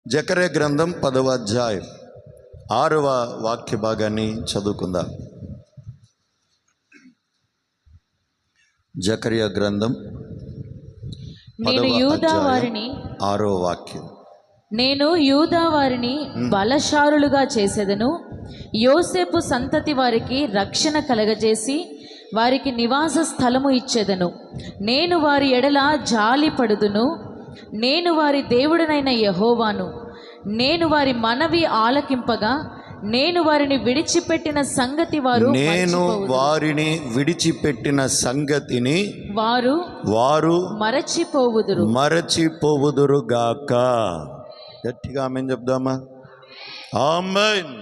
జకర్యా గ్రంథం 10వ అధ్యాయం 6వ వాక్య భాగాన్ని చదువుకుందాం. జకర్యా గ్రంథం 10వ అధ్యాయం 6వ వాక్యం. నేను యూదా వారిని బలశాలులుగా చేసేదను, యోసేపు సంతతి వారికి రక్షణ కలగజేసి వారికి నివాస స్థలము ఇచ్చేదను. నేను వారి ఎడల జాలి పడుదును, నేను వారి దేవుడనైన యెహోవాను. నేను వారి మనవి ఆలకింపగా నేను వారిని విడిచిపెట్టిన సంగతి వారిని విడిచిపెట్టిన సంగతిని వారు మరచిపోవుదురు గాక. గట్టిగా ఆమేన్ చెప్దామా? ఆమేన్.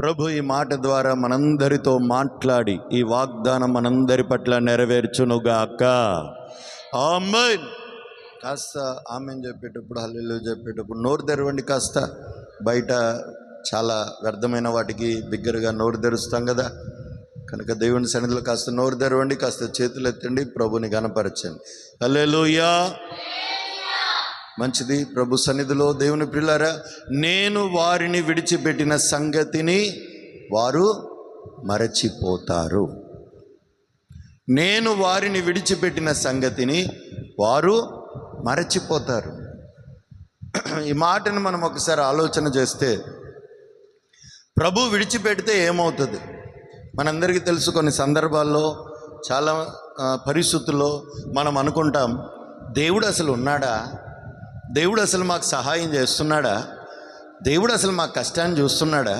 ప్రభు ఈ మాట ద్వారా మనందరితో మాట్లాడి ఈ వాగ్దానం మనందరి పట్ల నెరవేర్చునుగాక. ఆమేన్. కాస్త ఆమెన్ చెప్పేటప్పుడు, హల్లెలూయా చెప్పేటప్పుడు నోరు తెరవండి. కాస్త బయట చాలా వ్యర్థమైన వాటికి బిగ్గరగా నోరు తెరుస్తాం కదా, కనుక దేవుని సన్నిధిలో కాస్త నోరు తెరవండి, కాస్త చేతులు ఎత్తండి, ప్రభుని గణపరచండి. హల్లెలూయా. మంచిది. ప్రభు సన్నిధిలో దేవుని ప్రియులారా, నేను వారిని విడిచిపెట్టిన సంగతిని వారు మరచిపోతారు. నేను వారిని విడిచిపెట్టిన సంగతిని వారు మరచిపోతారు. ఈ మాటను మనం ఒకసారి ఆలోచన చేస్తే, ప్రభు విడిచిపెడితే ఏమవుతుంది? మనందరికీ తెలుసు, కొన్ని సందర్భాల్లో చాలా పరిస్థితుల్లో మనం అనుకుంటాం, దేవుడు అసలు ఉన్నాడా? దేవుడు అసలు మాకు సహాయం చేస్తున్నాడా? దేవుడు అసలు మా కష్టాన్ని చూస్తున్నాడా?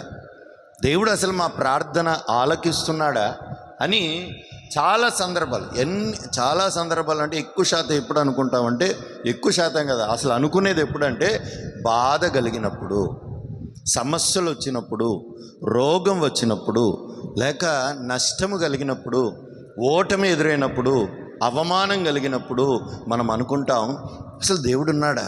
దేవుడు అసలు మా ప్రార్థన ఆలకిస్తున్నాడా అని చాలా సందర్భాలు అంటే ఎక్కువ శాతం ఎప్పుడు అనుకుంటామంటే, ఎక్కువ శాతం కదా అసలు అనుకునేది ఎప్పుడంటే, బాధ కలిగినప్పుడు, సమస్యలు వచ్చినప్పుడు, రోగం వచ్చినప్పుడు, లేక నష్టము కలిగినప్పుడు, ఓటమి ఎదురైనప్పుడు, అవమానం కలిగినప్పుడు మనం అనుకుంటాం, అసలు దేవుడు ఉన్నాడా?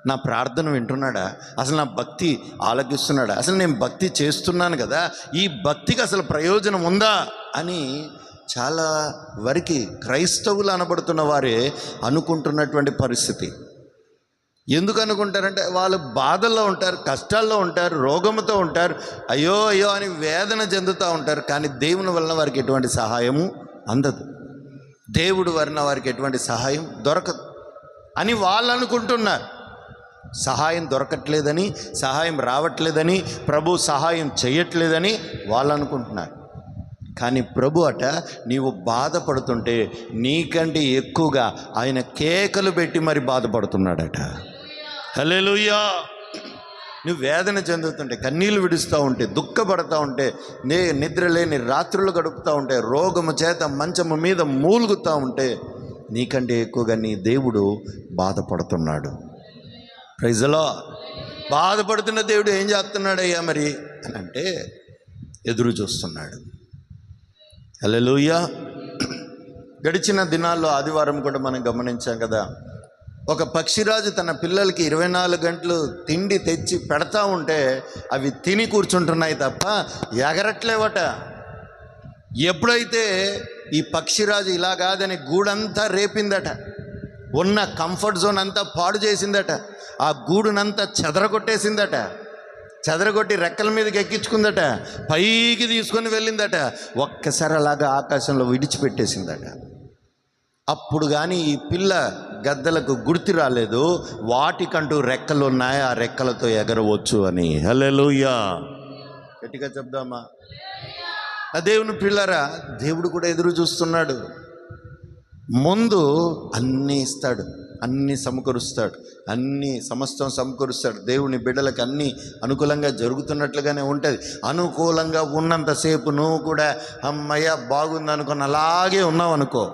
నా ప్రార్థన వింటున్నాడా? అసలు నా భక్తి ఆలకిస్తున్నాడా? అసలు నేను భక్తి చేస్తున్నాను కదా, ఈ భక్తికి అసలు ప్రయోజనం ఉందా అని చాలా వరకు క్రైస్తవులు అనబడుతున్న వారే అనుకుంటున్నటువంటి పరిస్థితి. ఎందుకు అనుకుంటారంటే, వాళ్ళు బాధల్లో ఉంటారు, కష్టాల్లో ఉంటారు, రోగంతో ఉంటారు, అయ్యో అయ్యో అని వేదన చెందుతూ ఉంటారు. కానీ దేవుని వలన వారికి ఎటువంటి సహాయము అందదు, దేవుడు వలన వారికి ఎటువంటి సహాయం దొరకదు అని వాళ్ళు అనుకుంటున్నారు. సహాయం దొరకట్లేదని, సహాయం రావట్లేదని, ప్రభు సహాయం చేయట్లేదని వాళ్ళు అనుకుంటున్నారు. కానీ ప్రభు అట, నీవు బాధపడుతుంటే నీకంటే ఎక్కువగా ఆయన కేకలు పెట్టి మరి బాధపడుతున్నాడట. హల్లెలూయా. నువ్వు వేదన చెందుతుంటే, కన్నీళ్ళు విడుస్తూ ఉంటే, దుఃఖపడతా ఉంటే, నిద్ర లేని రాత్రులు గడుపుతూ ఉంటే, రోగము చేత మంచము మీద మూలుగుతూ ఉంటే, నీకంటే ఎక్కువగా నీ దేవుడు బాధపడుతున్నాడు. Praise the lord. బాధపడుతున్న దేవుడు ఏం చేస్తున్నాడయ్యా మరి అని అంటే, ఎదురు చూస్తున్నాడు. హల్లెలూయా. గడిచిన దినాల్లో ఆదివారం కూడా మనం గమనించాం కదా, ఒక పక్షిరాజు తన పిల్లలకి 24 గంటలు తిండి తెచ్చి పెడతా ఉంటే అవి తిని కూర్చుంటున్నాయి తప్ప ఎగరట్లేవట. ఎప్పుడైతే ఈ పక్షిరాజు ఇలా కాదని గూడంతా రేపిందట, ఉన్న కంఫర్ట్ జోన్ అంతా పాడు చేసిందట, ఆ గూడునంతా చెదరగొట్టేసిందట, చెదరగొట్టి రెక్కల మీదకి ఎక్కించుకుందట, పైకి తీసుకొని వెళ్ళిందట, ఒక్కసారి అలాగా ఆకాశంలో విడిచిపెట్టేసిందట. అప్పుడు కానీ ఈ పిల్ల గద్దలకు గుర్తు రాలేదు, వాటికంటూ రెక్కలు ఉన్నాయి, ఆ రెక్కలతో ఎగరవచ్చు అని. హల్లెలూయా. గట్టిగా చెప్దామా? ఆ దేవుని పిల్లరా, దేవుడు కూడా ఎదురు చూస్తున్నాడు. ముందు అన్నీ ఇస్తాడు, అన్నీ సమకూరుస్తాడు, సమస్తం సమకూరుస్తాడు. దేవుని బిడ్డలకు అన్నీ అనుకూలంగా జరుగుతున్నట్లుగానే ఉంటుంది. అనుకూలంగా ఉన్నంతసేపు నువ్వు కూడా అమ్మయ్య బాగుంది అనుకుని అలాగే ఉన్నావు అనుకో,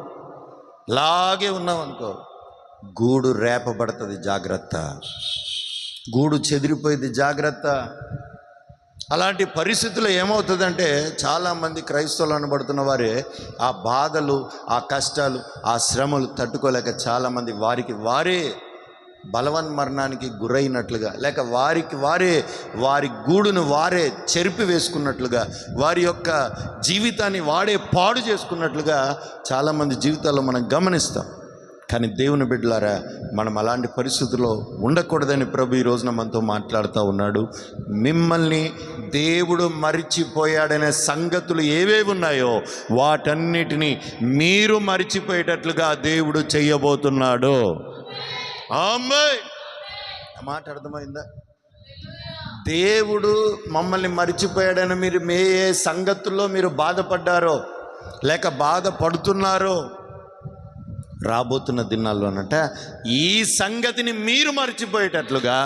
గూడు రేపబడుతుంది, జాగ్రత్త. గూడు చెదిరిపోయింది, జాగ్రత్త. అలాంటి పరిస్థితుల్లో ఏమవుతుందంటే, చాలామంది క్రైస్తవులు అనబడుతున్న వారే ఆ బాధలు, ఆ కష్టాలు, ఆ శ్రమలు తట్టుకోలేక చాలామంది వారే బలవన్మరణానికి గురైనట్లుగా, లేక వారి గూడును వారే చెరిపి వేసుకున్నట్లుగా, వారి యొక్క జీవితాన్ని పాడు చేసుకున్నట్లుగా చాలామంది జీవితాల్లో మనం గమనిస్తాం. కానీ దేవుని బిడ్డలారా, మనం అలాంటి పరిస్థితుల్లో ఉండకూడదని ప్రభు ఈ రోజున మనతో మాట్లాడుతూ ఉన్నాడు. మిమ్మల్ని దేవుడు మరిచిపోయాడనే సంగతులు ఏవేవి ఉన్నాయో వాటన్నిటినీ మీరు మరిచిపోయేటట్లుగా దేవుడు చేయబోతున్నాడు. ఆమేన్. మాట అర్థమైందా? దేవుడు మమ్మల్ని మరిచిపోయాడని మీరు ఏ సంగతుల్లో మీరు బాధపడ్డారో లేక బాధపడుతున్నారో, రాబోతున్న దినాల్లోనట ఈ సంగతిని మీరు మర్చిపోయేటట్లుగా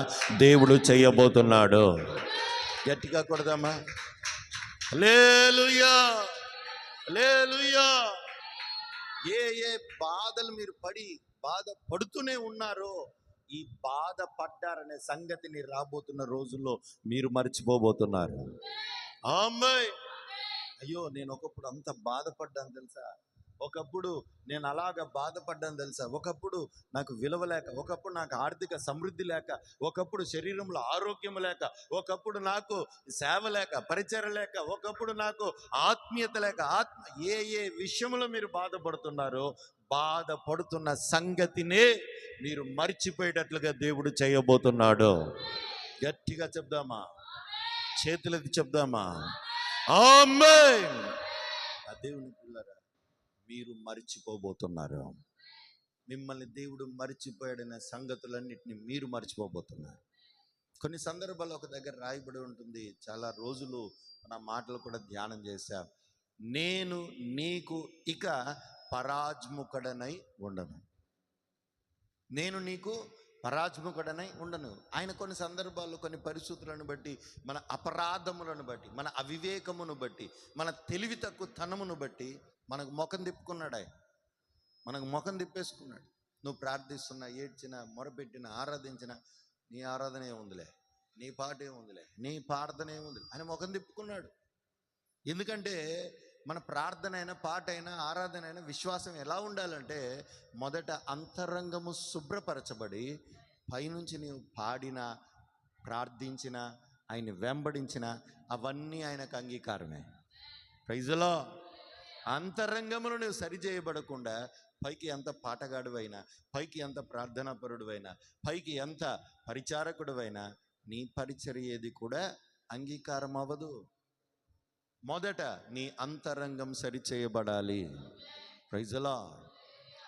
దేవుడు చేయబోతున్నాడు. గట్టిగా కొడదామా? హల్లెలూయా, హల్లెలూయా. ఏ ఏ బాధలు మీరు బాధపడుతూనే ఉన్నారో ఈ బాధపడ్డారనే సంగతిని రాబోతున్న రోజుల్లో మీరు మర్చిపోబోతున్నారు. ఆమేన్. అయ్యో, నేను ఒకప్పుడు అంత బాధపడ్డాను తెలుసా, ఒకప్పుడు నేను అలాగ బాధపడ్డాను తెలుసా, ఒకప్పుడు నాకు విలువ లేక, ఒకప్పుడు నాకు ఆర్థిక సమృద్ధి లేక, ఒకప్పుడు శరీరంలో ఆరోగ్యం లేక, ఒకప్పుడు నాకు సేవ లేక, పరిచయం లేక, ఒకప్పుడు నాకు ఆత్మీయత లేక, ఏ ఏ విషయంలో మీరు బాధపడుతున్నారో బాధపడుతున్న సంగతినే మీరు మర్చిపోయేటట్లుగా దేవుడు చేయబోతున్నాడు. గట్టిగా చెప్దామా? చేతులకి చెప్దామా? ఆమేన్. ఆ దేవుని పిల్లరా, మీరు మర్చిపోబోతున్నారు. మిమ్మల్ని దేవుడు మర్చిపోయాడనే సంగతులన్నిటిని మీరు మర్చిపోబోతున్నారు. కొన్ని సందర్భాల్లో ఒక దగ్గర రాయబడి ఉంటుంది, చాలా రోజులు మన మాటలు కూడా ధ్యానం చేశాం. నేను నీకు ఇక పరాజ్ముఖుడనై ఉండను. నేను నీకు పరాజ్ముఖుడనై ఉండను. ఆయన కొన్ని సందర్భాల్లో కొన్ని పరిస్థితులను బట్టి, మన అపరాధములను బట్టి, మన అవివేకమును బట్టి, మన తెలివి తక్కువ తనమును బట్టి మనకు ముఖం తిప్పుకున్నాడు. ఆయన మనకు ముఖం తిప్పేసుకున్నాడు. నువ్వు ప్రార్థిస్తున్నా, ఏడ్చినా, మొరపెట్టినా, ఆరాధించినా నీ ఆరాధన ఏముందిలే, నీ పాట ఏముందిలే, నీ ప్రార్థన ఏముంది అని ముఖం తిప్పుకున్నాడు. ఎందుకంటే మన ప్రార్థన అయినా, పాట అయినా, ఆరాధన అయినా, విశ్వాసం ఎలా ఉండాలంటే మొదట అంతరంగము శుభ్రపరచబడి పైనుంచి నీవు పాడినా, ప్రార్థించినా, ఆయన వెంబడించినా అవన్నీ ఆయనకు అంగీకారమే. Praise the lord. అంతరంగమును నువ్వు సరిచేయబడకుండా పైకి ఎంత పాటగాడువైనా, పైకి ఎంత ప్రార్థనాపరుడువైనా, పైకి ఎంత పరిచారకుడువైనా నీ పరిచర్య ఏది కూడా అంగీకారం అవ్వదు. మొదట నీ అంతరంగం సరిచేయబడాలి. Praise the lord.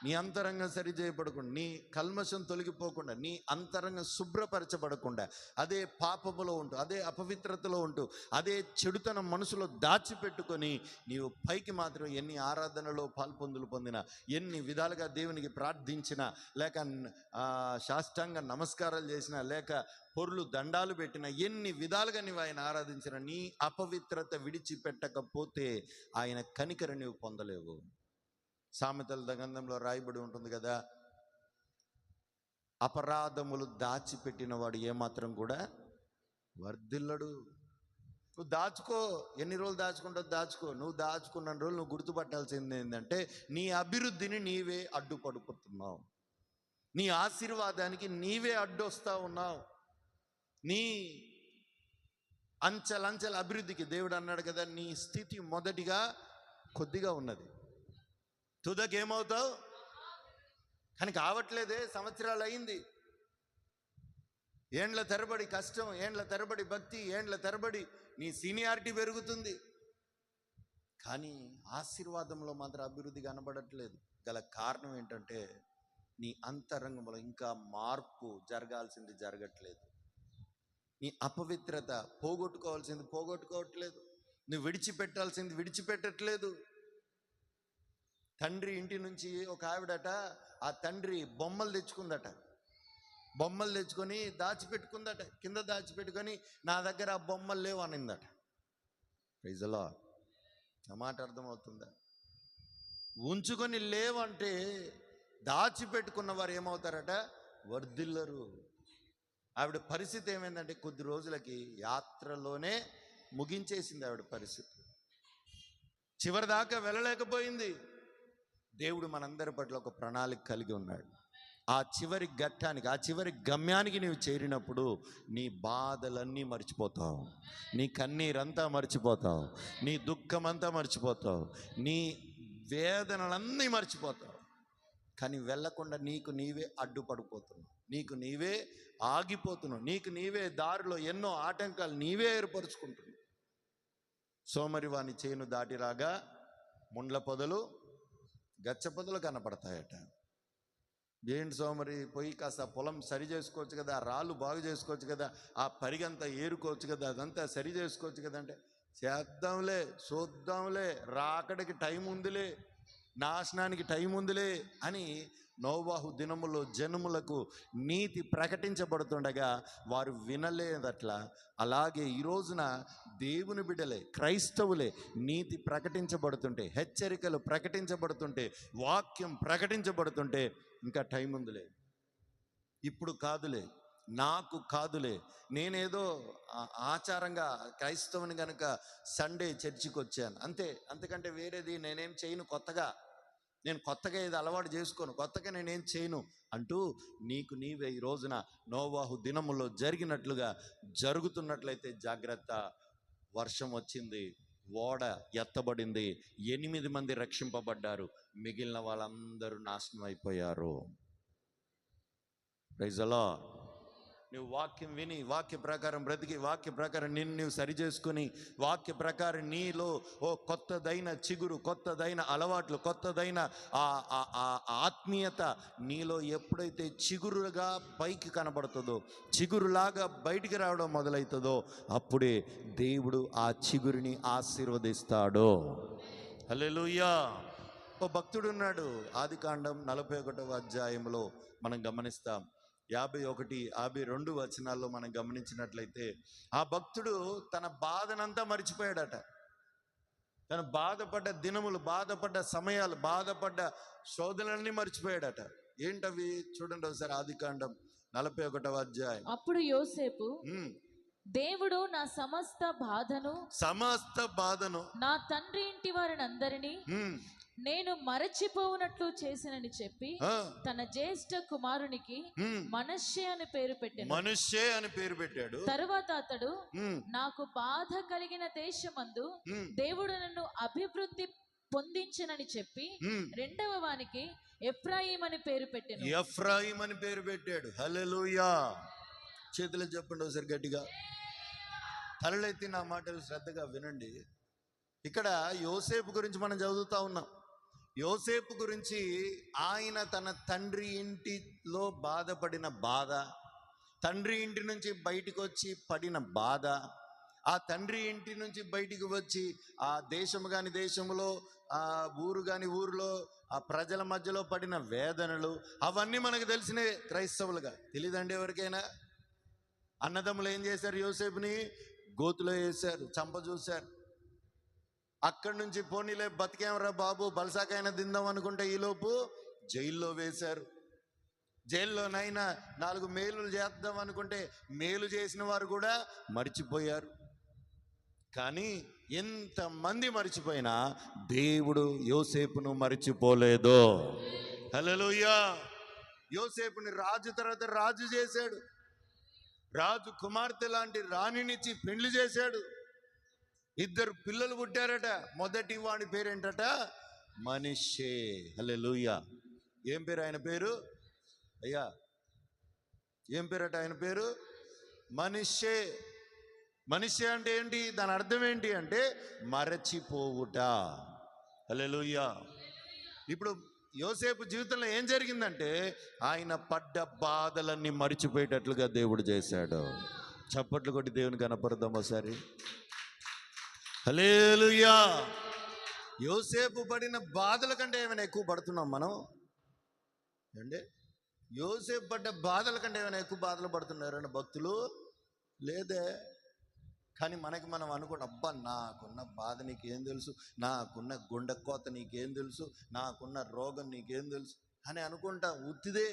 నీ అంతరంగం సరిచేయబడకుండా, నీ కల్మషం తొలగిపోకుండా, నీ అంతరంగం శుభ్రపరచబడకుండా, అదే పాపములో ఉంటూ, అదే అపవిత్రతలో ఉంటూ, అదే చెడుతనం మనసులో దాచిపెట్టుకొని నీవు పైకి మాత్రం ఎన్ని ఆరాధనలో పాల్పొందులు పొందినా, ఎన్ని విధాలుగా దేవునికి ప్రార్థించినా, లేక సాష్టాంగ నమస్కారాలు చేసినా, లేక పొర్లు దండాలు పెట్టినా, ఎన్ని విధాలుగా నీవు ఆయన ఆరాధించినా నీ అపవిత్రత విడిచిపెట్టకపోతే ఆయన కనికర నీవు పొందలేవు. సామెతల గ్రంథంలో రాయబడి ఉంటుంది కదా, అపరాధములు దాచిపెట్టిన వాడు ఏమాత్రం కూడా వర్ధిల్లడు. నువ్వు దాచుకో, ఎన్ని రోజులు దాచుకుంటావు దాచుకో. నువ్వు దాచుకున్న రోజులు నువ్వు గుర్తుపట్టాల్సింది ఏంటంటే నీ అభివృద్ధిని నీవే అడ్డుపడుతున్నావు, నీ ఆశీర్వాదానికి నీవే అడ్డొస్తా ఉన్నావు. నీ అంచెలంచెల అభివృద్ధికి దేవుడు అన్నాడు కదా, నీ స్థితి మొదటిగా కొద్దిగా ఉన్నది, తుదకేమవుతావు. కానీ కావట్లేదే, సంవత్సరాలు అయింది, ఏండ్ల తరబడి కష్టం, ఏండ్ల తరబడి భక్తి, ఏండ్ల తరబడి నీ సీనియారిటీ పెరుగుతుంది, కానీ ఆశీర్వాదంలో మాత్రం అభివృద్ధి కనబడట్లేదు. గల కారణం ఏంటంటే నీ అంతరంగంలో ఇంకా మార్పు జరగాల్సింది జరగట్లేదు. నీ అపవిత్రత పోగొట్టుకోవాల్సింది పోగొట్టుకోవట్లేదు, నువ్వు విడిచిపెట్టాల్సింది విడిచిపెట్టట్లేదు. తండ్రి ఇంటి నుంచి ఒక ఆవిడట, ఆ తండ్రి బొమ్మలు తెచ్చుకుందట, బొమ్మలు తెచ్చుకొని దాచిపెట్టుకుందట, కింద దాచిపెట్టుకొని నా దగ్గర ఆ బొమ్మలు లేవు అనిందట. Praise the lord. ఆ మాట అర్థమవుతుందా? ఉంచుకొని లేవంటే దాచిపెట్టుకున్న వారు ఏమవుతారట? వర్ధిల్లరు. ఆవిడ పరిస్థితి ఏమైందంటే కొద్ది రోజులకి యాత్రలోనే ముగించేసింది ఆవిడ పరిస్థితి, చివరి దాకా వెళ్ళలేకపోయింది. దేవుడు మనందరి పట్ల ఒక ప్రణాళిక కలిగి ఉన్నాడు. ఆ చివరి ఘట్టానికి, ఆ చివరి గమ్యానికి నీవు చేరినప్పుడు నీ బాధలన్నీ మర్చిపోతావు, నీ కన్నీరంతా మర్చిపోతావు, నీ దుఃఖమంతా మర్చిపోతావు, నీ వేదనలన్నీ మర్చిపోతావు. కానీ వెళ్ళకుండా నీకు నీవే అడ్డుపడిపోతున్నావు, నీకు నీవే ఆగిపోతున్నావు, నీకు నీవే దారిలో ఎన్నో ఆటంకాలు నీవే ఏర్పరచుకుంటున్నావు. సోమరి వాని చేను దాటి రాగా ముండ్ల పొదలు గచ్చ పొదలు కనపడతాయట. ఏంటి సోమరి, పోయి కాస్త పొలం సరి చేసుకోవచ్చు కదా, రాళ్ళు బాగు చేసుకోవచ్చు కదా, ఆ పరిగంతా ఏరుకోవచ్చు కదా, అదంతా సరి చేసుకోవచ్చు కదా అంటే, చేద్దాంలే, చూద్దాంలే, రాకడికి టైం ఉందిలే, నాశనానికి టైం ఉందిలే అని నోవాహు దినములో జనములకు నీతి ప్రకటించబడుతుండగా వారు వినలేదట్లా. అలాగే ఈ రోజున దేవుని బిడ్డలే, క్రైస్తవులే నీతి ప్రకటించబడుతుంటే, హెచ్చరికలు ప్రకటించబడుతుంటే, వాక్యం ప్రకటించబడుతుంటే ఇంకా టైం ఉందిలే, ఇప్పుడు కాదులే, నాకు కాదులే, నేనేదో ఆచారంగా క్రైస్తవుని కనుక సండే చర్చికి వచ్చాను అంతే, అంతకంటే వేరేది నేనేం చేయను, నేను కొత్తగా ఏది అలవాటు చేసుకోను, కొత్తగా నేనేం చేయను అంటూ నీకు నీవే ఈ రోజున నోవాహు దినములో జరిగినట్లుగా జరుగుతున్నట్లయితే జాగ్రత్త. వర్షం వచ్చింది, ఓడ ఎత్తబడింది, 8 మంది రక్షింపబడ్డారు, మిగిలిన వాళ్ళందరూ నాశనం అయిపోయారు. Praise the lord. నువ్వు వాక్యం విని వాక్య ప్రకారం బ్రతికి వాక్య ప్రకారం నిన్ను నువ్వు సరి చేసుకుని వాక్య ప్రకారం నీలో ఓ కొత్తదైన చిగురు, కొత్తదైన అలవాట్లు, కొత్తదైన ఆత్మీయత నీలో ఎప్పుడైతే చిగురుగా పైకి కనబడుతుందో, చిగురులాగా బయటికి రావడం మొదలవుతుందో అప్పుడే దేవుడు ఆ చిగురిని ఆశీర్వదిస్తాడు. హల్లెలూయా. ఓ భక్తుడు ఉన్నాడు, ఆదికాండం 41వ అధ్యాయంలో మనం గమనిస్తాం. 51, 52 వచనాల్లో మనం గమనించినట్లయితే ఆ భక్తుడు తన బాధనంతా మర్చిపోయాడట. తను బాధపడ్డ దినములు, బాధపడ్డ సమయాలు, బాధపడ్డ శోధనలన్నీ మర్చిపోయాడట. ఏంటవి చూడండి ఒకసారి, ఆదికాండం 41వ అధ్యాయం. అప్పుడు యోసేపు, దేవుడు నా సమస్త బాధను నా తండ్రి ఇంటి వారిని అందరినీ నేను మరచిపోవునట్లు చేసినని చెప్పి తన జ్యేష్ఠ కుమారునికి మనష్షే అని పేరు పెట్టాడు. తరువాత అతడు, నాకు బాధ కలిగిన దేశమందు దేవుడు నన్ను అభివృద్ధి పొందించనని చెప్పి రెండవ వానికి ఎఫ్రాయిం అని పేరు పెట్టాడు. హల్లెలూయా. చేతులు చెప్పండి ఒకసారి గట్టిగా, తలలెత్తి నా మాటలు శ్రద్ధగా వినండి. ఇక్కడ యోసేపు గురించి మనం చదువుతా ఉన్నాం. యోసేపు గురించి ఆయన తన తండ్రి ఇంటిలో బాధపడిన బాధ, తండ్రి ఇంటి నుంచి బయటికి వచ్చి పడిన బాధ, ఆ తండ్రి ఇంటి నుంచి బయటికి వచ్చి ఆ దేశము కాని దేశంలో, ఆ ఊరు కాని ఊరిలో, ఆ ప్రజల మధ్యలో పడిన వేదనలు, అవన్నీ మనకు తెలిసినవి. క్రైస్తవులుగా తెలీదండి ఎవరికైనా? అన్నదమ్ములు ఏం చేశారు? యోసేపుని గోతులో వేశారు, చంప చూశారు. అక్కడి నుంచి పోనీలే బతికేమరా బాబు, బలసాకైనా తిందాం అనుకుంటే ఈలోపు జైల్లో వేశారు. జైల్లోనైనా 4 మేలులు చేద్దాం అనుకుంటే మేలు చేసిన వారు కూడా మర్చిపోయారు. కానీ ఎంతమంది మర్చిపోయినా దేవుడు యోసేపును మర్చిపోలేదు. హల్లెలూయా. యోసేపుని రాజు తర్వాత రాజు చేశాడు. రాజు కుమార్తె లాంటి రాణినిచ్చి పెళ్లి చేశాడు. 2 పిల్లలు పుట్టారట. మొదటి వాడి పేరేంటట? మనష్షే. హల్లెలూయా. ఏం పేరు ఆయన పేరు? అయ్యా ఏం పేరట ఆయన పేరు? మనష్షే. మనష్షే అంటే ఏంటి? దాని అర్థం ఏంటి అంటే మరచిపోవుట. హల్లెలూయా. ఇప్పుడు యోసేపు జీవితంలో ఏం జరిగిందంటే ఆయన పడ్డ బాధలన్నీ మరిచిపోయేటట్లుగా దేవుడు చేశాడు. చప్పట్లు కొట్టి దేవుని కనపడదాం ఒకసారి. హల్లెలూయా. యోసేపు పడిన బాధల కంటే ఏమైనా ఎక్కువ పడుతున్నాం మనం అంటే? యోసేపు పడ్డ బాధల కంటే ఏమైనా ఎక్కువ బాధలు పడుతున్నారని భక్తులు? లేదే. కానీ మనకి మనం అనుకుంటాం, అబ్బా నాకున్న బాధ నీకేం తెలుసు, నాకున్న గుండెకోత నీకేం తెలుసు, నాకున్న రోగం నీకేం తెలుసు అని అనుకుంటా. ఉత్తిదే.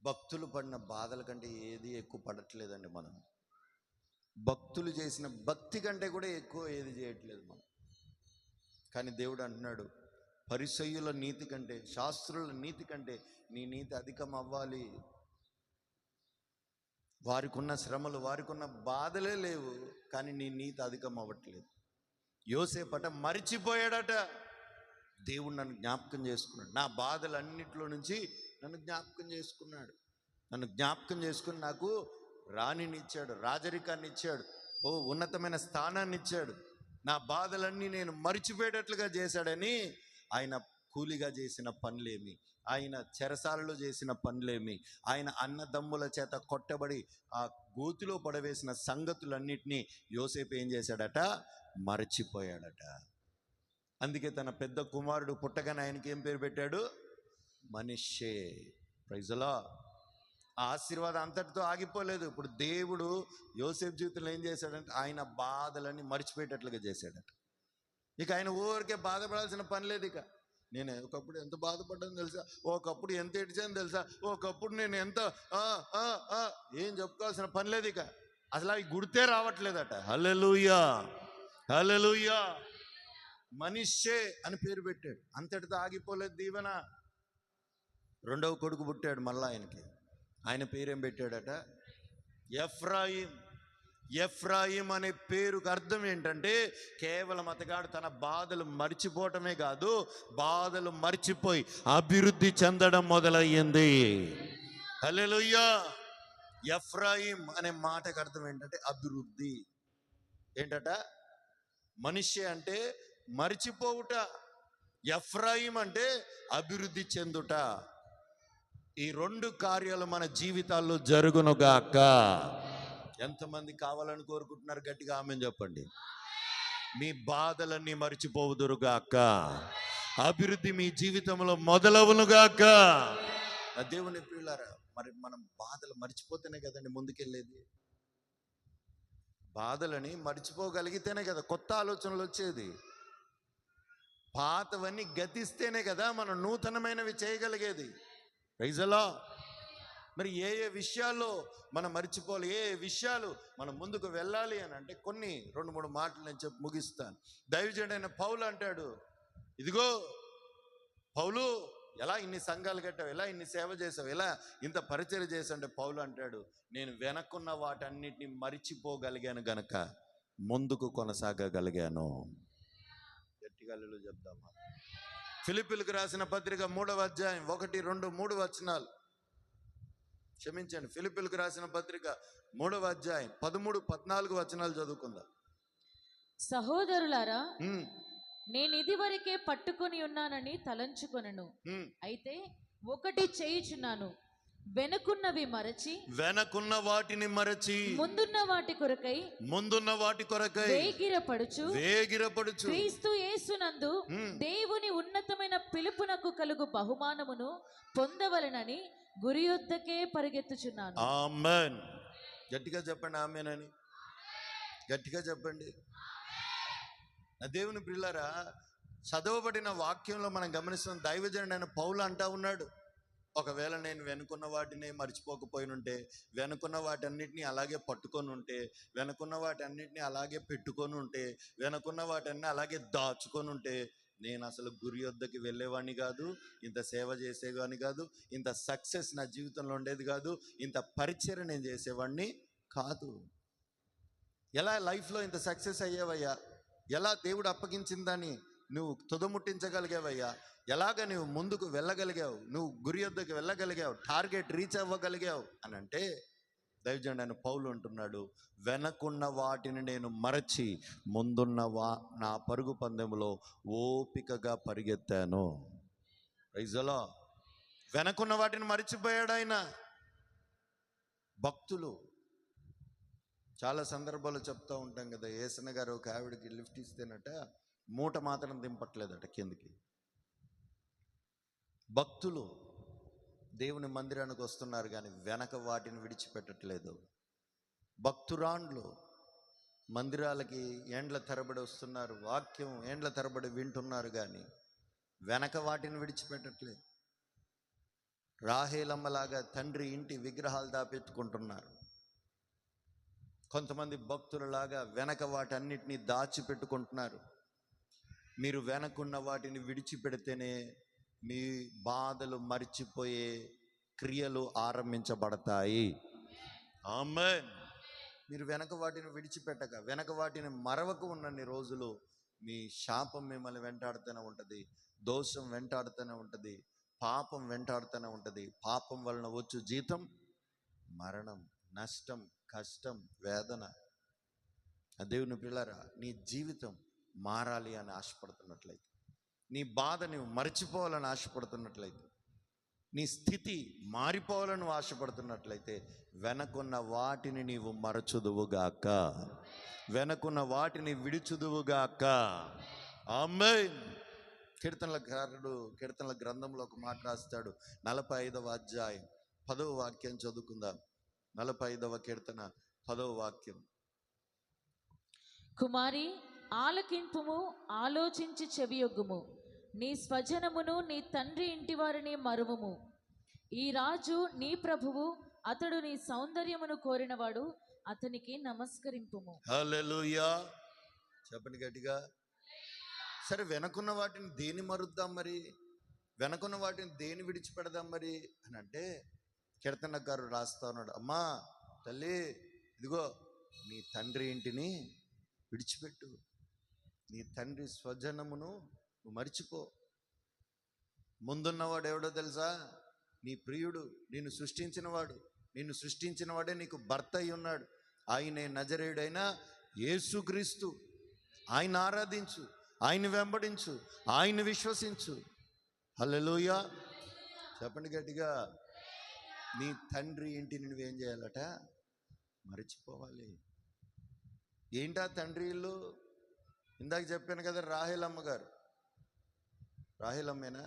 భక్తులు పడిన బాధల కంటే ఏది ఎక్కువ పడట్లేదండి మనం. భక్తులు చేసిన భక్తి కంటే కూడా ఎక్కువ ఏది చేయట్లేదు మనం. కానీ దేవుడు అంటున్నాడు, పరిసయ్యుల నీతి కంటే, శాస్త్రుల నీతి కంటే నీ నీతి అధికం అవ్వాలి. వారికి ఉన్న శ్రమలు, వారికి ఉన్న బాధలే లేవు, కానీ నీ నీతి అధికం అవ్వట్లేదు. యోసేపట మరిచిపోయాడట. దేవుడు నన్ను జ్ఞాపకం చేసుకున్నాడు. నా బాధలన్నింటిలో నుంచి నన్ను జ్ఞాపకం చేసుకున్నాడు. నన్ను జ్ఞాపకం చేసుకుని నాకు రాణిని ఇచ్చాడు, రాజరికాన్ని ఇచ్చాడు, ఉన్నతమైన స్థానాన్ని ఇచ్చాడు. నా బాధలన్నీ నేను మరిచిపోయేటట్లుగా చేశాడని ఆయన కూలిగా చేసిన పనులేమి, ఆయన చెరసాలలో చేసిన పనులేమి, ఆయన అన్నదమ్ముల చేత కొట్టబడి ఆ గోతిలో పడవేసిన సంగతులన్నిటినీ యోసేపు ఏం చేశాడట? మరచిపోయాడట. అందుకే తన పెద్ద కుమారుడు పుట్టగానే ఆయనకి ఏం పేరు పెట్టాడు? మనష్షే. Praise the lord. ఆ ఆశీర్వాదం అంతటితో ఆగిపోలేదు. ఇప్పుడు దేవుడు యోసేపు జీవితంలో ఏం చేశాడంటే ఆయన బాధలన్నీ మర్చిపోయేటట్లుగా చేశాడట. ఇక ఆయన ఊరికే బాధపడాల్సిన పని లేదు. ఇక నేను ఒకప్పుడు ఎంత బాధపడ్డాను తెలుసా, ఒకప్పుడు ఎంత ఏడ్చాను తెలుసా, ఒకప్పుడు నేను ఎంత ఏం చెప్పుకోవాల్సిన పని లేదు. ఇక అసలు అవి గుర్తే రావట్లేదట. హల్లెలూయా, హల్లెలూయా. మనష్షే అని పేరు పెట్టాడు. అంతటితో ఆగిపోలేదు దీవెన. రెండవ కొడుకు పుట్టాడు మళ్ళా ఆయనకి. ఆయన పేరేం పెట్టాడట? ఎఫ్రాయిం. ఎఫ్రాయిం అనే పేరుకు అర్థం ఏంటంటే కేవలం అతగాడు తన బాధలు మర్చిపోవటమే కాదు, బాధలు మర్చిపోయి అభివృద్ధి చెందడం మొదలయ్యింది. హల్లెలూయా. ఎఫ్రాయిం అనే మాటకు అర్థం ఏంటంటే అభివృద్ధి. ఏంటట? మనిషి అంటే మర్చిపోవుట, ఎఫ్రాయిం అంటే అభివృద్ధి చెందుట. ఈ రెండు కార్యాలు మన జీవితాల్లో జరుగునుగాక. ఎంతమంది కావాలని కోరుకుంటున్నారు? గట్టిగా ఆమేన్ చెప్పండి. మీ బాధలన్నీ మర్చిపోవుదురుగాక, అభివృద్ధి మీ జీవితంలో మొదలవునుగాక. దేవుని ప్రియులారా, మరి మనం బాధలు మర్చిపోతేనే కదండి ముందుకెళ్ళేది. బాధలని మర్చిపోగలిగితేనే కదా కొత్త ఆలోచనలు వచ్చేది. పాతవన్నీ గతిస్తేనే కదా మనం నూతనమైనవి చేయగలిగేది. Praise the lord. మరి ఏ ఏ విషయాల్లో మనం మర్చిపోవాలి, ఏ ఏ విషయాలు మనం ముందుకు వెళ్ళాలి అని అంటే కొన్ని 2-3 మాటలు నేను చెప్పి ముగిస్తాను. దైవజనుడైన పౌలు అంటాడు, ఇదిగో పౌలు, ఎలా ఇన్ని సంఘాలు కట్టావు, ఎలా ఇన్ని సేవ చేసావు, ఎలా ఇంత పరిచర్య చేసావు అంటే పౌలు అంటాడు, నేను వెనక్కున్న వాటన్నిటిని మరిచిపోగలిగాను గనక ముందుకు కొనసాగగలిగాను. గట్టిగా హల్లెలూయా చెప్దామా? ఫిలిప్పీయులకు రాసిన పత్రిక 3వ అధ్యాయం 1, 2, 3 వచనాలు. క్షమించండి, ఫిలిప్పీయులకు రాసిన పత్రిక 3వ అధ్యాయం 13, 14 వచనాలు చదువుకుందాం. సహోదరులారా, నేను ఇదివరకే పట్టుకొని ఉన్నానని తలంచుకొనను. అయితే ఒకటి చేయుచున్నాను, వెనుకున్నవి మరచి, వెనకున్న వాటిని మరచి ముందున్న వాటి కొరకై వేగిరపడుచు క్రీస్తు యేసునందు దేవుని ఉన్నతమైన పిలుపునకు కలుగు బహుమానమును పొందవలెనని గురి యొద్దకే పరిగెత్తుచున్నాను. ఆమేన్. గట్టిగా చెప్పండి ఆమేన్ అని. గట్టిగా చెప్పండి. నా దేవుని ప్రియులారా, చదవబడిన వాక్యంలో మనం గమనిస్తున్న దైవజనుడైన పౌలు అంటా ఉన్నాడు, ఒకవేళ నేను వెనుకున్న వాటిని మర్చిపోకపోయినుంటే, వెనుకున్న వాటన్నిటిని అలాగే పట్టుకొని ఉంటే, వెనుకున్న వాటన్నిటిని అలాగే పెట్టుకొని ఉంటే, వెనుకున్న వాటన్ని అలాగే దాచుకొని ఉంటే, నేను అసలు గురి వద్దకి వెళ్ళేవాడిని కాదు, ఇంత సేవ చేసేవాడిని కాదు, ఇంత సక్సెస్ నా జీవితంలో ఉండేది కాదు, ఇంత పరిచర్య నేను చేసేవాడిని కాదు. ఎలా లైఫ్లో ఇంత సక్సెస్ అయ్యావయ్యా? ఎలా దేవుడు అప్పగించిన దాన్ని నువ్వు తుదముట్టించగలిగావయ్యా? ఎలాగ నువ్వు ముందుకు వెళ్ళగలిగావు? నువ్వు గురి వద్దకు వెళ్ళగలిగావు, టార్గెట్ రీచ్ అవ్వగలిగావు అని అంటే దైవజనుడైన పౌలు అంటున్నాడు, వెనకున్న వాటిని నేను మరచి ముందున్న నా పరుగు పందెములో ఓపికగా పరిగెత్తాను. Praise the lord. వెనకున్న వాటిని మరిచిపోయాడు ఆయన. భక్తులు చాలా సందర్భాలు చెప్తూ ఉంటాం కదా, ఏసన్న గారు ఒక ఆవిడకి లిఫ్ట్ ఇస్తేనట మూట మాత్రం దింపట్లేదట కిందికి. భక్తులు దేవుని మందిరానికి వస్తున్నారు కానీ వెనక వాటిని విడిచిపెట్టట్లేదు. భక్తురాండ్లు మందిరాలకి ఏండ్ల తరబడి వస్తున్నారు, వాక్యం ఏండ్ల తరబడి వింటున్నారు కానీ వెనక వాటిని విడిచిపెట్టట్లేదు. రాహేలమ్మలాగా తండ్రి ఇంటి విగ్రహాలు దాపెట్టుకుంటున్నారు. కొంతమంది భక్తులలాగా వెనక వాటన్నిటిని దాచిపెట్టుకుంటున్నారు. మీరు వెనకున్న వాటిని విడిచిపెడితేనే మీ బాధలు మర్చిపోయే క్రియలు ఆరంభించబడతాయి. ఆమేన్. మీరు వెనక వాటిని విడిచిపెట్టక, వెనక వాటిని మరవకు ఉన్నన్ని రోజులు మీ శాపం మిమ్మల్ని వెంటాడుతూనే ఉంటుంది, దోషం వెంటాడుతూనే ఉంటుంది, పాపం వెంటాడుతూనే ఉంటుంది. పాపం వలన వచ్చు జీతం మరణం, నష్టం, కష్టం, వేదన. దేవుని పిల్లరా, నీ జీవితం మారాలి అని ఆశపడుతున్నట్లయితే, నీ బాధ నువ్వు మర్చిపోవాలని ఆశపడుతున్నట్లయితే, నీ స్థితి మారిపోవాలని ఆశపడుతున్నట్లయితే, వెనకున్న వాటిని నీవు మరచుదువుగాక, వెనకున్న వాటిని విడుచుదువుగాక. ఆమేన్. కీర్తనల గ్రంథంలో ఒక మాట రాస్తాడు. 45వ అధ్యాయం 10వ వాక్యం చదువుకుందాం. 45వ కీర్తన 10వ వాక్యం. కుమారి, ఆలకింపుము, ఆలోచించి చెవియొగ్గుము. నీ స్వజనమును, నీ తండ్రి ఇంటి వారిని మరువుము. ఈ రాజు నీ ప్రభువు, అతడు నీ సౌందర్యమును కోరినవాడు, అతనికి నమస్కరింపుము. హల్లెలూయా. చెప్పండి గట్టిగా. సరే, వెనకున్న వాటిని దేని మరుద్దాం మరి? వెనకున్న వాటిని దేని విడిచిపెడదాం మరి అని అంటే, కీర్తనకారుడు రాస్తా ఉన్నాడు, అమ్మా తల్లి, ఇదిగో నీ తండ్రి ఇంటిని విడిచిపెట్టు, నీ తండ్రి స్వజనమును నువ్వు మరిచిపో. ముందున్నవాడు ఎవడో తెలుసా? నీ ప్రియుడు, నిన్ను సృష్టించినవాడు. నిన్ను సృష్టించిన వాడే నీకు భర్త అయి ఉన్నాడు. ఆయనే నజరేయుడైన యేసుక్రీస్తు. ఆయన ఆరాధించు, ఆయన వెంబడించు, ఆయన విశ్వసించు. హల్లెలూయా. చెప్పండి గట్టిగా. నీ తండ్రి ఇంటిని నువ్వేం చేయాలట? మరిచిపోవాలి. ఏంటా తండ్రి ఇల్లు? ఇందాక చెప్పాను కదా, రాహేలమ్మ గారు. రాహేలమ్మేనా?